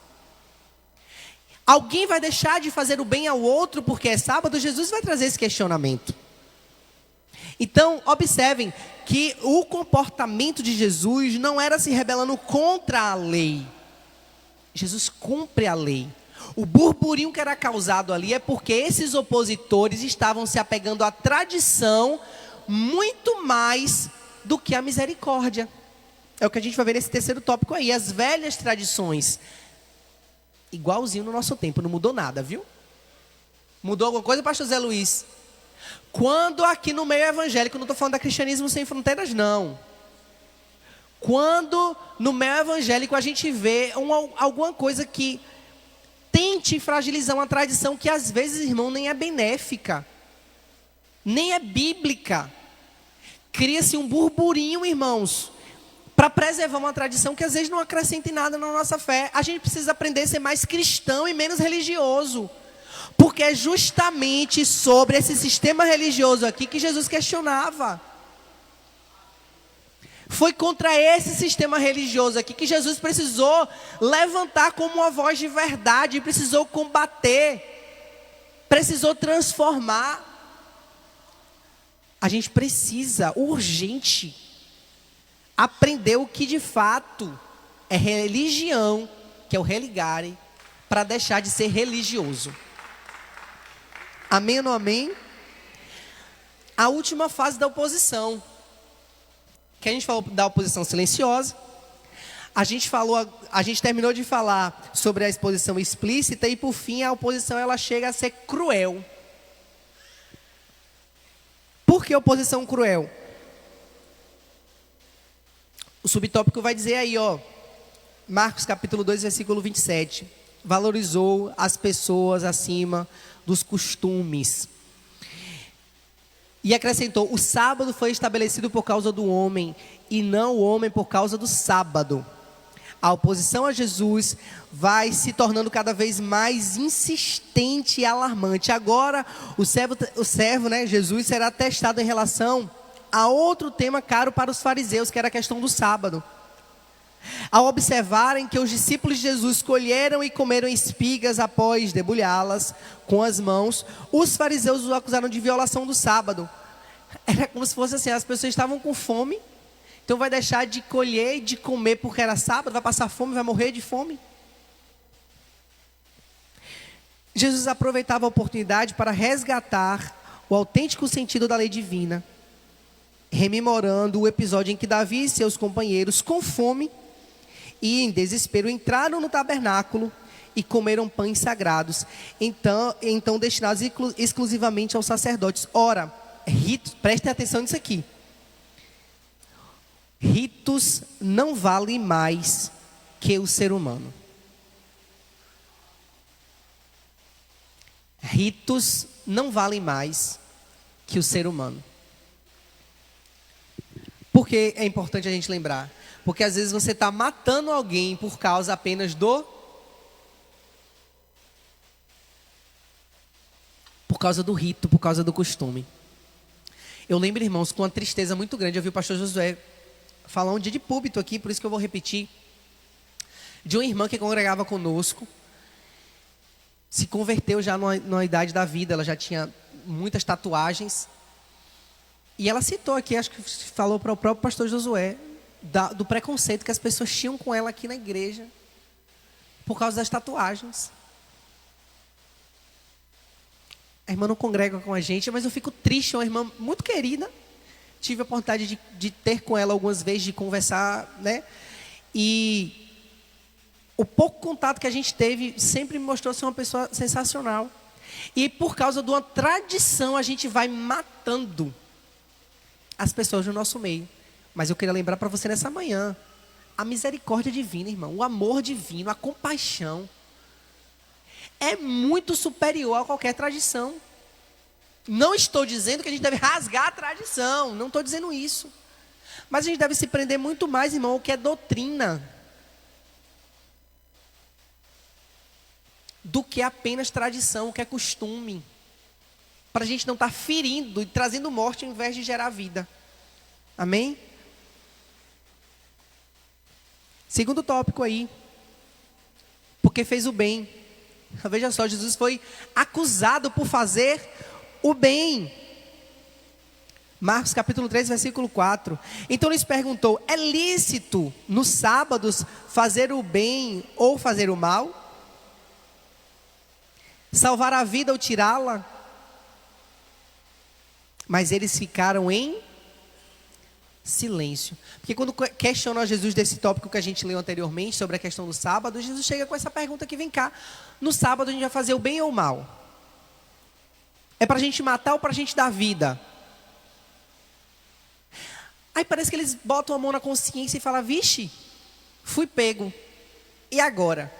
Alguém vai deixar de fazer o bem ao outro porque é sábado? Jesus vai trazer esse questionamento. Então, observem que o comportamento de Jesus não era se rebelando contra a lei. Jesus cumpre a lei. O burburinho que era causado ali é porque esses opositores estavam se apegando à tradição muito mais do que à misericórdia. É o que a gente vai ver nesse terceiro tópico aí, as velhas tradições. Igualzinho no nosso tempo, não mudou nada, viu? Mudou alguma coisa, pastor Zé Luiz? Quando aqui no meio evangélico, não estou falando da Cristianismo Sem Fronteiras, não. Quando no meio evangélico a gente vê alguma coisa que tente fragilizar uma tradição que às vezes, irmão, nem é benéfica, nem é bíblica. Cria-se um burburinho, irmãos, para preservar uma tradição que às vezes não acrescenta em nada na nossa fé. A gente precisa aprender a ser mais cristão e menos religioso, porque é justamente sobre esse sistema religioso aqui que Jesus questionava. Foi contra esse sistema religioso aqui que Jesus precisou levantar como uma voz de verdade, precisou combater, precisou transformar. A gente precisa, urgente, aprender o que de fato é religião, que é o religare, para deixar de ser religioso. Amém ou não amém? A última fase da oposição, que a gente falou da oposição silenciosa, a gente terminou de falar sobre a exposição explícita, e por fim a oposição ela chega a ser cruel. Por que oposição cruel? O subtópico vai dizer aí, ó, Marcos capítulo 2, versículo 27. Valorizou as pessoas acima dos costumes. E acrescentou: o sábado foi estabelecido por causa do homem, e não o homem por causa do sábado. A oposição a Jesus vai se tornando cada vez mais insistente e alarmante. Agora, o servo, Jesus, será testado em relação a outro tema caro para os fariseus, que era a questão do sábado. Ao observarem que os discípulos de Jesus colheram e comeram espigas após debulhá-las com as mãos, os fariseus os acusaram de violação do sábado. Era como se fosse assim: as pessoas estavam com fome, então vai deixar de colher e de comer porque era sábado, vai passar fome, vai morrer de fome. Jesus aproveitava a oportunidade para resgatar o autêntico sentido da lei divina, rememorando o episódio em que Davi e seus companheiros, com fome e em desespero, entraram no tabernáculo e comeram pães sagrados, então destinados exclusivamente aos sacerdotes. Ora, ritos, prestem atenção nisso aqui. Ritos não valem mais que o ser humano. Ritos não valem mais que o ser humano. Por que é importante a gente lembrar? Porque às vezes você está matando alguém por causa apenas por causa do rito, por causa do costume. Eu lembro, irmãos, com uma tristeza muito grande, eu vi o pastor Josué falar um dia de púlpito aqui, por isso que eu vou repetir, de uma irmã que congregava conosco, se converteu já numa idade da vida, ela já tinha muitas tatuagens, e ela citou aqui, acho que falou para o próprio pastor Josué, do preconceito que as pessoas tinham com ela aqui na igreja, por causa das tatuagens. A irmã não congrega com a gente, mas eu fico triste, é uma irmã muito querida. Tive a oportunidade de ter com ela algumas vezes, de conversar, E o pouco contato que a gente teve sempre me mostrou ser uma pessoa sensacional. E por causa de uma tradição, a gente vai matando as pessoas do nosso meio. Mas eu queria lembrar para você nessa manhã, a misericórdia divina, irmão, o amor divino, a compaixão, é muito superior a qualquer tradição. Não estou dizendo que a gente deve rasgar a tradição, não estou dizendo isso. Mas a gente deve se prender muito mais, irmão, ao que é doutrina, do que apenas tradição, o que é costume. Para a gente não estar ferindo e trazendo morte ao invés de gerar vida. Amém? Segundo tópico aí, porque fez o bem. Veja só, Jesus foi acusado por fazer o bem. Marcos capítulo 3, versículo 4. Então lhes perguntou: é lícito nos sábados fazer o bem ou fazer o mal? Salvar a vida ou tirá-la? Mas eles ficaram em silêncio. Porque quando questionam a Jesus desse tópico que a gente leu anteriormente, sobre a questão do sábado, Jesus chega com essa pergunta que vem cá: no sábado a gente vai fazer o bem ou o mal? É para a gente matar ou para a gente dar vida? Aí parece que eles botam a mão na consciência e falam: vixe, fui pego, e agora?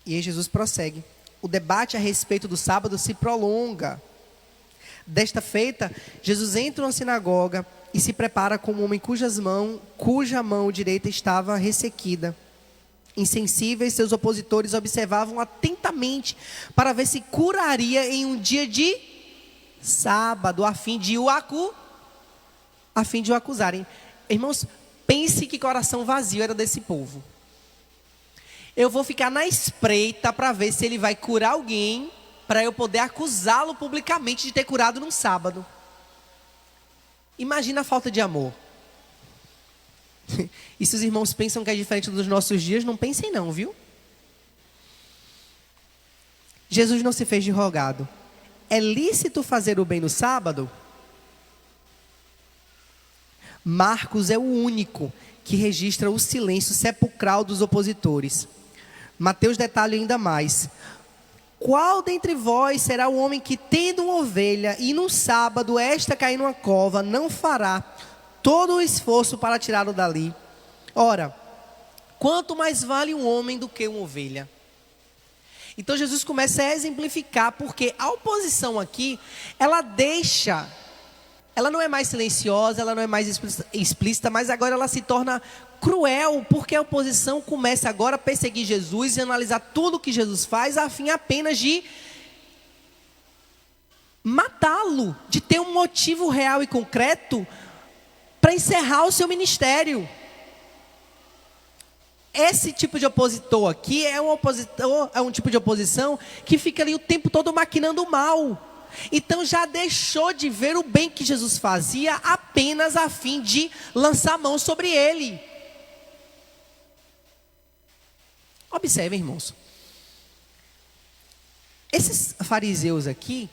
E aí Jesus prossegue. O debate a respeito do sábado se prolonga. Desta feita, Jesus entra na sinagoga e se prepara como um homem cuja mão direita estava ressequida. Insensíveis, seus opositores observavam atentamente para ver se curaria em um dia de sábado, a fim de o acusarem. Irmãos, pense que coração vazio era desse povo. Eu vou ficar na espreita para ver se ele vai curar alguém, para eu poder acusá-lo publicamente de ter curado num sábado. Imagina a falta de amor. E se os irmãos pensam que é diferente dos nossos dias, não pensem não, viu? Jesus não se fez de rogado. É lícito fazer o bem no sábado? Marcos é o único que registra o silêncio sepulcral dos opositores. Mateus detalha ainda mais. Qual dentre vós será o homem que, tendo uma ovelha, e no sábado esta cair numa cova, não fará todo o esforço para tirá-lo dali. Ora, quanto mais vale um homem do que uma ovelha? Então Jesus começa a exemplificar, porque a oposição aqui, ela não é mais silenciosa, ela não é mais explícita, mas agora ela se torna cruel, porque a oposição começa agora a perseguir Jesus e analisar tudo que Jesus faz, a fim apenas de matá-lo, de ter um motivo real e concreto para encerrar o seu ministério. Esse tipo de opositor aqui é um tipo de oposição que fica ali o tempo todo maquinando o mal. Então já deixou de ver o bem que Jesus fazia apenas a fim de lançar mão sobre ele. Observem, irmãos. Esses fariseus aqui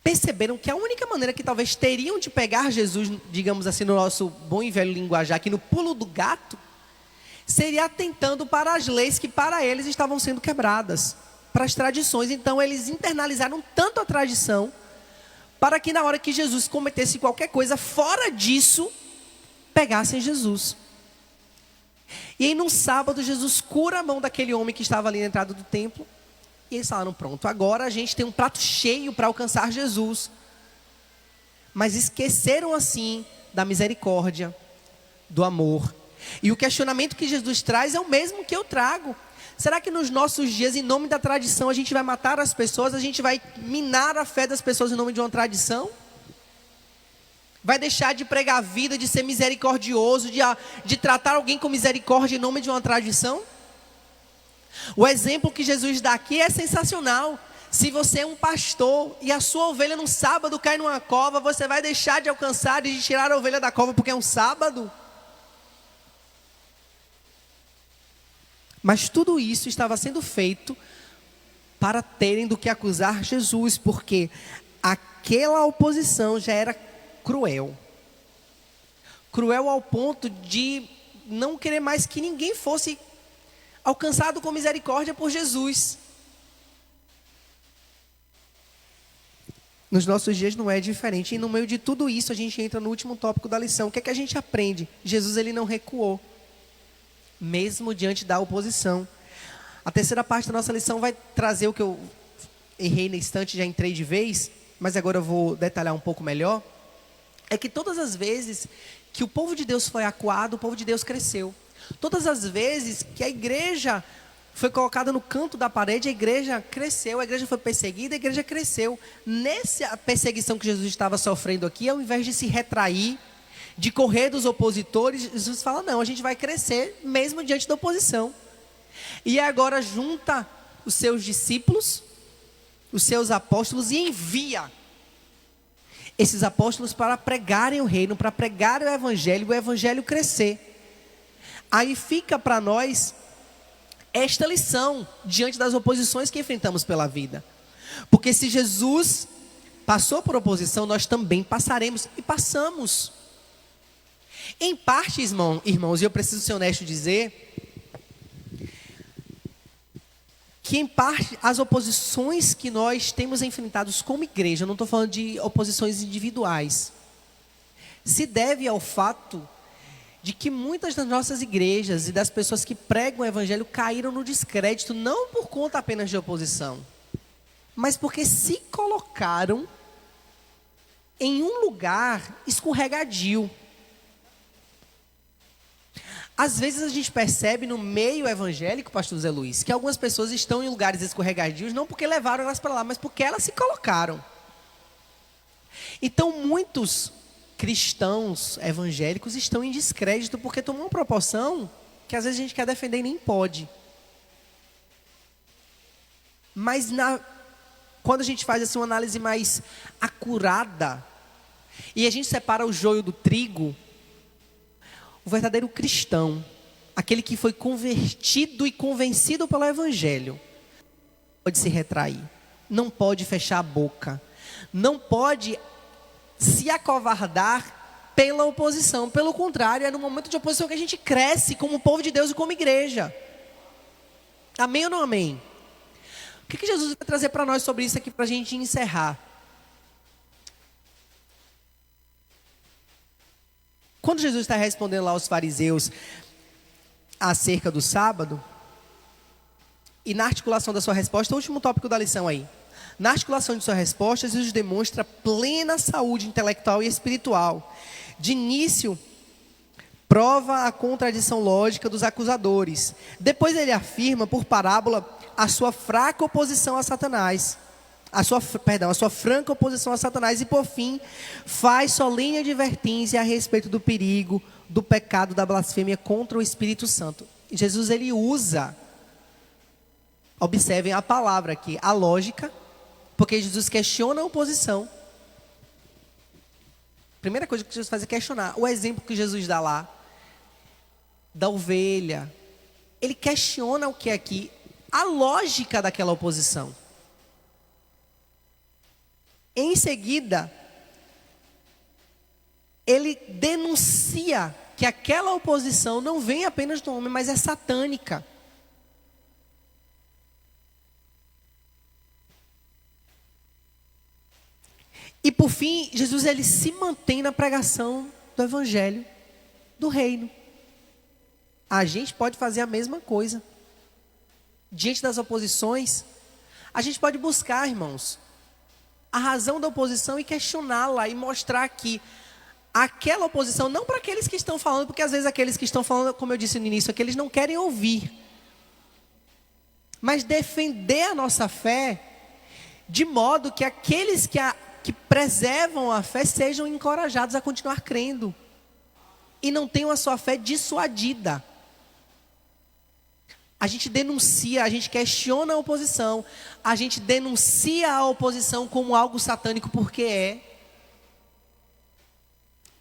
perceberam que a única maneira que talvez teriam de pegar Jesus, digamos assim, no nosso bom e velho linguajar, aqui no pulo do gato, seria atentando para as leis que para eles estavam sendo quebradas, para as tradições. Então eles internalizaram tanto a tradição, para que na hora que Jesus cometesse qualquer coisa fora disso, pegassem Jesus. E aí no sábado Jesus cura a mão daquele homem que estava ali na entrada do templo. E eles falaram, pronto, agora a gente tem um prato cheio para alcançar Jesus. Mas esqueceram assim da misericórdia, do amor. E o questionamento que Jesus traz é o mesmo que eu trago. Será que nos nossos dias, em nome da tradição, a gente vai matar as pessoas? A gente vai minar a fé das pessoas em nome de uma tradição? Vai deixar de pregar a vida, de ser misericordioso, de tratar alguém com misericórdia em nome de uma tradição? O exemplo que Jesus dá aqui é sensacional. Se você é um pastor e a sua ovelha no sábado cai numa cova, você vai deixar de alcançar e de tirar a ovelha da cova porque é um sábado? Mas tudo isso estava sendo feito para terem do que acusar Jesus, porque aquela oposição já era cruel. Cruel ao ponto de não querer mais que ninguém fosse alcançado com misericórdia por Jesus. Nos nossos dias não é diferente. E no meio de tudo isso a gente entra no último tópico da lição. O que é que a gente aprende? Jesus, ele não recuou, mesmo diante da oposição. A terceira parte da nossa lição vai trazer o que eu errei na estante, já entrei de vez, mas agora eu vou detalhar um pouco melhor. É que todas as vezes que o povo de Deus foi acuado, o povo de Deus cresceu. Todas as vezes que a igreja foi colocada no canto da parede, a igreja cresceu, a igreja foi perseguida, a igreja cresceu. Nessa perseguição que Jesus estava sofrendo aqui, ao invés de se retrair, de correr dos opositores, Jesus fala, não, a gente vai crescer mesmo diante da oposição. E agora junta os seus discípulos, os seus apóstolos, e envia esses apóstolos para pregarem o reino, para pregarem o evangelho crescer. Aí fica para nós esta lição diante das oposições que enfrentamos pela vida. Porque se Jesus passou por oposição, nós também passaremos e passamos. Em parte, irmãos, e eu preciso ser honesto e dizer que em parte as oposições que nós temos enfrentados como igreja, eu não estou falando de oposições individuais, se deve ao fato de que muitas das nossas igrejas e das pessoas que pregam o evangelho caíram no descrédito, não por conta apenas de oposição, mas porque se colocaram em um lugar escorregadio. Às vezes a gente percebe no meio evangélico, pastor Zé Luiz, que algumas pessoas estão em lugares escorregadios, não porque levaram elas para lá, mas porque elas se colocaram. Então muitos cristãos evangélicos estão em descrédito porque tomam uma proporção que às vezes a gente quer defender e nem pode. Mas quando a gente faz assim, uma análise mais acurada e a gente separa o joio do trigo, o verdadeiro cristão, aquele que foi convertido e convencido pelo evangelho, não pode se retrair, não pode fechar a boca, não pode se acovardar pela oposição. Pelo contrário, é no momento de oposição que a gente cresce como povo de Deus e como igreja. Amém ou não amém? O que Jesus vai trazer para nós sobre isso aqui para a gente encerrar? Quando Jesus está respondendo lá aos fariseus acerca do sábado, e na articulação da sua resposta, o último tópico da lição aí. Na articulação de sua resposta, Jesus demonstra plena saúde intelectual e espiritual. De início, prova a contradição lógica dos acusadores. Depois ele afirma, por parábola, a sua fraca oposição a Satanás. A sua franca oposição a Satanás. E por fim, faz solene advertência a respeito do perigo, do pecado, da blasfêmia contra o Espírito Santo. Jesus, ele usa, observem a palavra aqui, a lógica, porque Jesus questiona a oposição. Primeira coisa que Jesus faz é questionar. O exemplo que Jesus dá lá, da ovelha, ele questiona o que é aqui? A lógica daquela oposição. Em seguida, ele denuncia que aquela oposição não vem apenas do homem, mas é satânica. E por fim, Jesus, ele se mantém na pregação do evangelho, do reino. A gente pode fazer a mesma coisa. Diante das oposições, a gente pode buscar, irmãos, a razão da oposição e questioná-la e mostrar que aquela oposição, não para aqueles que estão falando, porque às vezes aqueles que estão falando, como eu disse no início, aqueles não querem ouvir. Mas defender a nossa fé de modo que aqueles que preservam a fé sejam encorajados a continuar crendo e não tenham a sua fé dissuadida. A gente denuncia, a gente questiona a oposição, a gente denuncia a oposição como algo satânico porque é,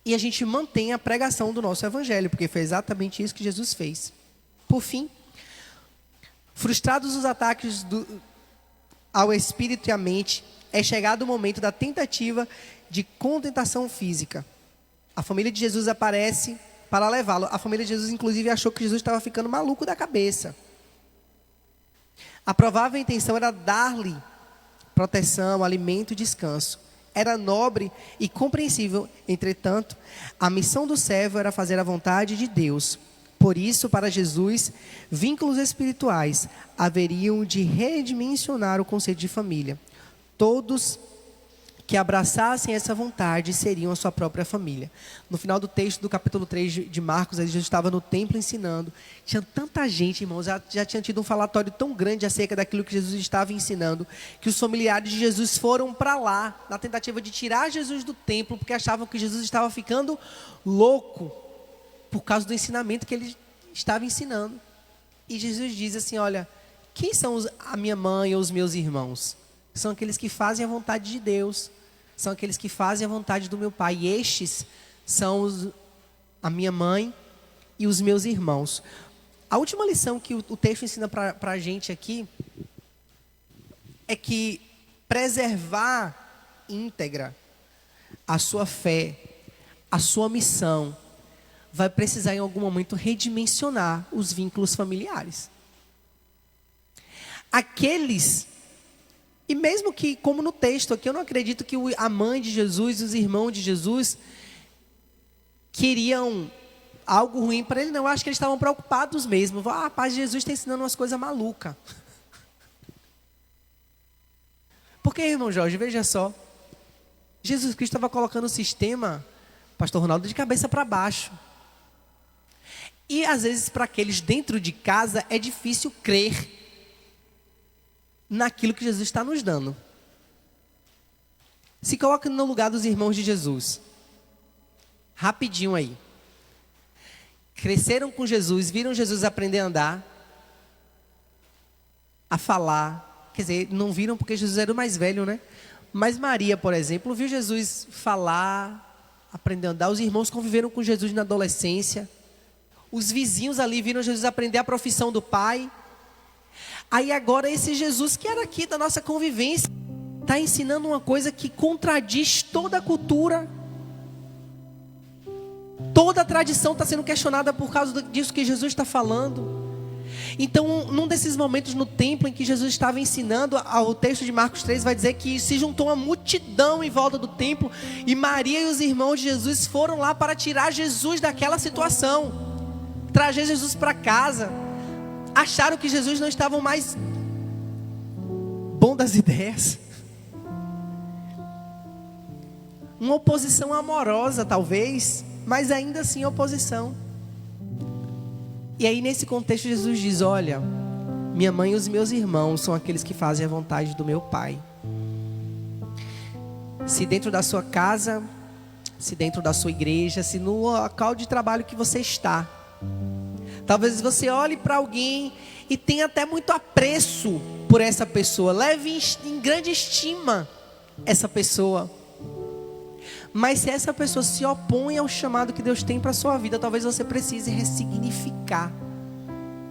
e a gente mantém a pregação do nosso evangelho, porque foi exatamente isso que Jesus fez. Por fim, frustrados os ataques ao espírito e à mente, é chegado o momento da tentativa de contentação física. A família de Jesus aparece para levá-lo. A família de Jesus, inclusive, achou que Jesus estava ficando maluco da cabeça. A provável intenção era dar-lhe proteção, alimento e descanso. Era nobre e compreensível. Entretanto, a missão do servo era fazer a vontade de Deus. Por isso, para Jesus, vínculos espirituais haveriam de redimensionar o conceito de família. Todos que abraçassem essa vontade seriam a sua própria família. No final do texto do capítulo 3 de Marcos, Jesus estava no templo ensinando. Tinha tanta gente, irmãos, já tinha tido um falatório tão grande acerca daquilo que Jesus estava ensinando, que os familiares de Jesus foram para lá, na tentativa de tirar Jesus do templo, porque achavam que Jesus estava ficando louco, por causa do ensinamento que ele estava ensinando. E Jesus diz assim, olha, quem são a minha mãe ou os meus irmãos? São aqueles que fazem a vontade de Deus. São aqueles que fazem a vontade do meu Pai. E estes são a minha mãe e os meus irmãos. A última lição que o texto ensina para a gente aqui é que preservar íntegra a sua fé, a sua missão, vai precisar em algum momento redimensionar os vínculos familiares. Aqueles... E mesmo que, como no texto aqui, eu não acredito que a mãe de Jesus e os irmãos de Jesus queriam algo ruim para ele, não. Eu acho que eles estavam preocupados mesmo. Rapaz, Jesus está ensinando umas coisas malucas. Porque, irmão Jorge, veja só. Jesus Cristo estava colocando o sistema, pastor Ronaldo, de cabeça para baixo. E às vezes para aqueles dentro de casa é difícil crer naquilo que Jesus está nos dando. Se coloque no lugar dos irmãos de Jesus. Rapidinho aí. Cresceram com Jesus, viram Jesus aprender a andar, a falar. Quer dizer, não viram porque Jesus era o mais velho, né? Mas Maria, por exemplo, viu Jesus falar, aprender a andar. Os irmãos conviveram com Jesus na adolescência. Os vizinhos ali viram Jesus aprender a profissão do pai. Aí agora esse Jesus que era aqui da nossa convivência está ensinando uma coisa que contradiz toda a cultura. Toda a tradição está sendo questionada por causa disso que Jesus está falando. Então, num desses momentos no templo em que Jesus estava ensinando, o texto de Marcos 3 vai dizer que se juntou uma multidão em volta do templo, e Maria e os irmãos de Jesus foram lá para tirar Jesus daquela situação, trazer Jesus para casa. Acharam que Jesus não estava mais bom das ideias. Uma oposição amorosa talvez, mas ainda assim oposição. E aí nesse contexto Jesus diz: olha, minha mãe e os meus irmãos são aqueles que fazem a vontade do meu Pai. Se dentro da sua casa, se dentro da sua igreja, se no local de trabalho que você está, talvez você olhe para alguém e tenha até muito apreço por essa pessoa, leve em grande estima essa pessoa. Mas se essa pessoa se opõe ao chamado que Deus tem para a sua vida, talvez você precise ressignificar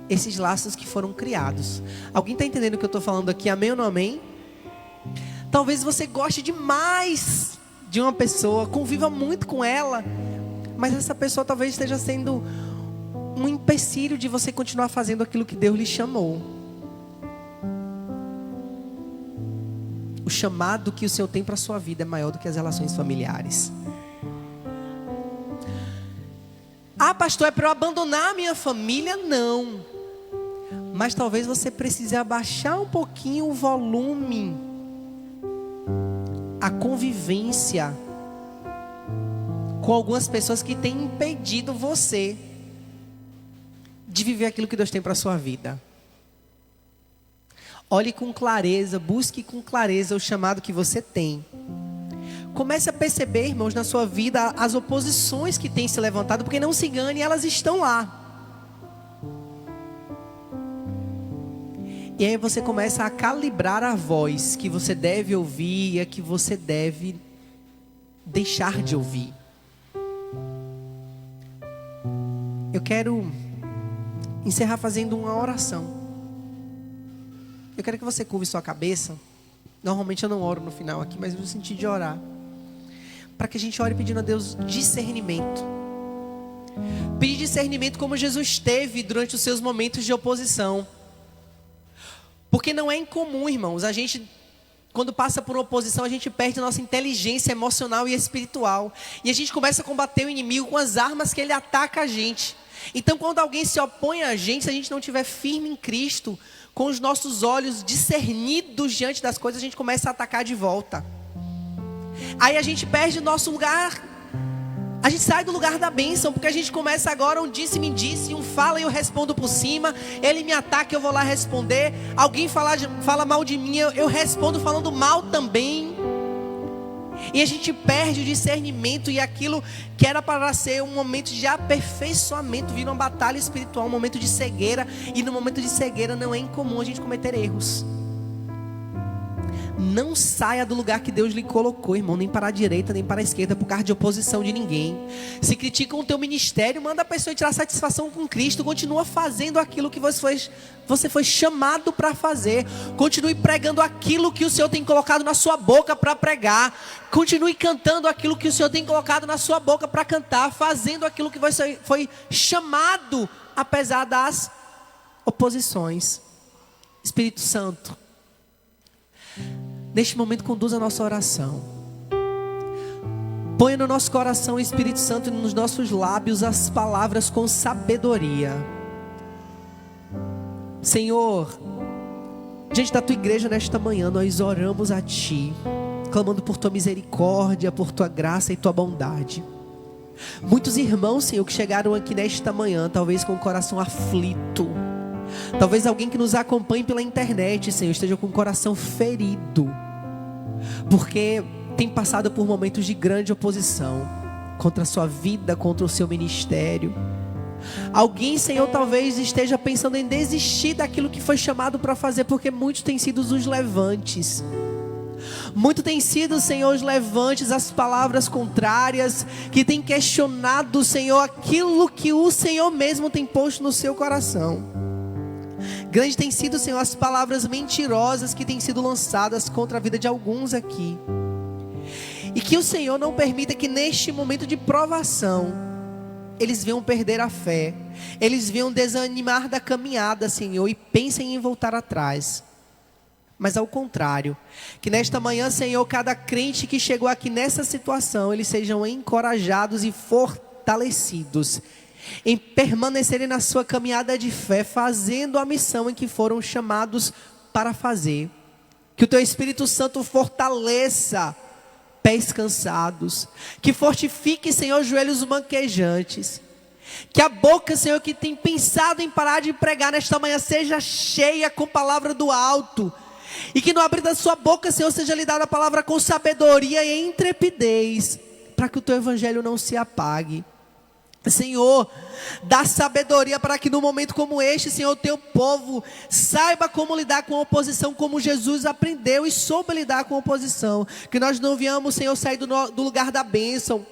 esses laços que foram criados. Alguém está entendendo o que eu estou falando aqui? Amém ou não amém? Talvez você goste demais de uma pessoa, conviva muito com ela, mas essa pessoa talvez esteja sendo um empecilho de você continuar fazendo aquilo que Deus lhe chamou. O chamado que o Senhor tem para a sua vida é maior do que as relações familiares. Ah, pastor, é para eu abandonar a minha família? Não. Mas talvez você precise abaixar um pouquinho o volume, a convivência com algumas pessoas que têm impedido você de viver aquilo que Deus tem para a sua vida. Olhe com clareza, busque com clareza o chamado que você tem. Comece a perceber, irmãos, na sua vida as oposições que têm se levantado, porque não se engane, elas estão lá. E aí você começa a calibrar a voz que você deve ouvir e a que você deve deixar de ouvir. Eu quero encerrar fazendo uma oração. Eu quero que você curve sua cabeça. Normalmente eu não oro no final aqui, mas eu senti de orar. Para que a gente ore pedindo a Deus discernimento. Pedir discernimento como Jesus teve durante os seus momentos de oposição. Porque não é incomum, irmãos, a gente, quando passa por uma oposição, a gente perde a nossa inteligência emocional e espiritual. E a gente começa a combater o inimigo com as armas que ele ataca a gente. Então quando alguém se opõe a gente, se a gente não estiver firme em Cristo, com os nossos olhos discernidos diante das coisas, a gente começa a atacar de volta. Aí a gente perde o nosso lugar. A gente sai do lugar da bênção, porque a gente começa agora um disse-me disse, um fala e eu respondo por cima. Ele me ataca, eu vou lá responder. Alguém fala mal de mim, eu respondo falando mal também. E a gente perde o discernimento, e aquilo que era para ser um momento de aperfeiçoamento vira uma batalha espiritual, um momento de cegueira. E no momento de cegueira não é incomum a gente cometer erros. Não saia do lugar que Deus lhe colocou, irmão, nem para a direita, nem para a esquerda, por causa de oposição de ninguém. Se criticam o teu ministério, manda a pessoa tirar satisfação com Cristo. Continua fazendo aquilo que você foi chamado para fazer. Continue pregando aquilo que o Senhor tem colocado na sua boca para pregar. Continue cantando aquilo que o Senhor tem colocado na sua boca para cantar. Fazendo aquilo que você foi chamado, apesar das oposições. Espírito Santo, neste momento conduza a nossa oração. Ponha no nosso coração, Espírito Santo, e nos nossos lábios as palavras com sabedoria. Senhor, diante da tua igreja nesta manhã, nós oramos a Ti, clamando por Tua misericórdia, por Tua graça e Tua bondade. Muitos irmãos, Senhor, que chegaram aqui nesta manhã, talvez com o coração aflito. Talvez alguém que nos acompanhe pela internet, Senhor, esteja com o coração ferido, porque tem passado por momentos de grande oposição contra a sua vida, contra o seu ministério. Alguém, Senhor, talvez esteja pensando em desistir daquilo que foi chamado para fazer, porque muitos têm sido os levantes. Muito tem sido, Senhor, os levantes, as palavras contrárias, que tem questionado, Senhor, aquilo que o Senhor mesmo tem posto no seu coração. Grande tem sido, Senhor, as palavras mentirosas que têm sido lançadas contra a vida de alguns aqui. E que o Senhor não permita que neste momento de provação eles venham perder a fé, eles venham desanimar da caminhada, Senhor, e pensem em voltar atrás. Mas ao contrário, que nesta manhã, Senhor, cada crente que chegou aqui nessa situação, eles sejam encorajados e fortalecidos em permanecerem na sua caminhada de fé, fazendo a missão em que foram chamados para fazer. Que o Teu Espírito Santo fortaleça pés cansados, que fortifique, Senhor, joelhos manquejantes, que a boca, Senhor, que tem pensado em parar de pregar nesta manhã, seja cheia com palavra do alto, e que no abrir da sua boca, Senhor, seja lhe dada a palavra com sabedoria e intrepidez, para que o Teu Evangelho não se apague. Senhor, dá sabedoria para que no momento como este, Senhor, o Teu povo saiba como lidar com a oposição, como Jesus aprendeu e soube lidar com a oposição. Que nós não viemos, Senhor, sair do lugar da bênção,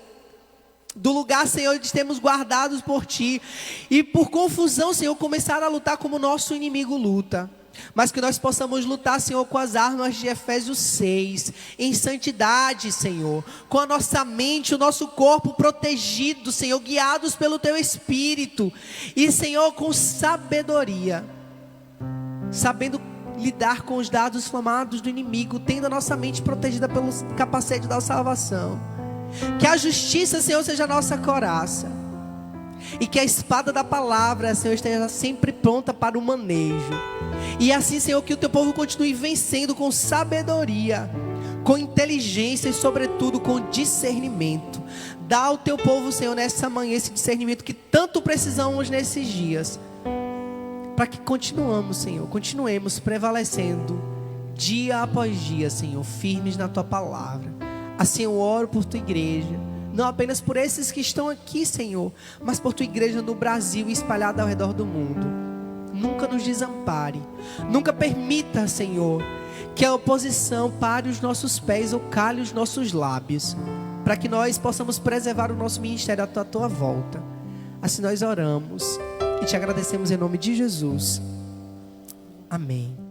do lugar, Senhor, de termos guardados por Ti, e por confusão, Senhor, começar a lutar como o nosso inimigo luta. Mas que nós possamos lutar, Senhor, com as armas de Efésios 6, em santidade, Senhor, com a nossa mente, o nosso corpo protegido, Senhor, guiados pelo Teu Espírito, e, Senhor, com sabedoria, sabendo lidar com os dardos inflamados do inimigo, tendo a nossa mente protegida pelo capacete da salvação. Que a justiça, Senhor, seja a nossa couraça, e que a espada da palavra, Senhor, esteja sempre pronta para o manejo. E assim, Senhor, que o Teu povo continue vencendo com sabedoria, com inteligência e sobretudo com discernimento. Dá ao Teu povo, Senhor, nessa manhã esse discernimento que tanto precisamos nesses dias, para que continuemos prevalecendo dia após dia, Senhor, firmes na Tua palavra. Assim eu oro por Tua igreja, não apenas por esses que estão aqui, Senhor, mas por Tua igreja no Brasil e espalhada ao redor do mundo. Nunca nos desampare, nunca permita, Senhor, que a oposição pare os nossos pés ou cale os nossos lábios, para que nós possamos preservar o nosso ministério à Tua volta. Assim nós oramos e Te agradecemos em nome de Jesus. Amém.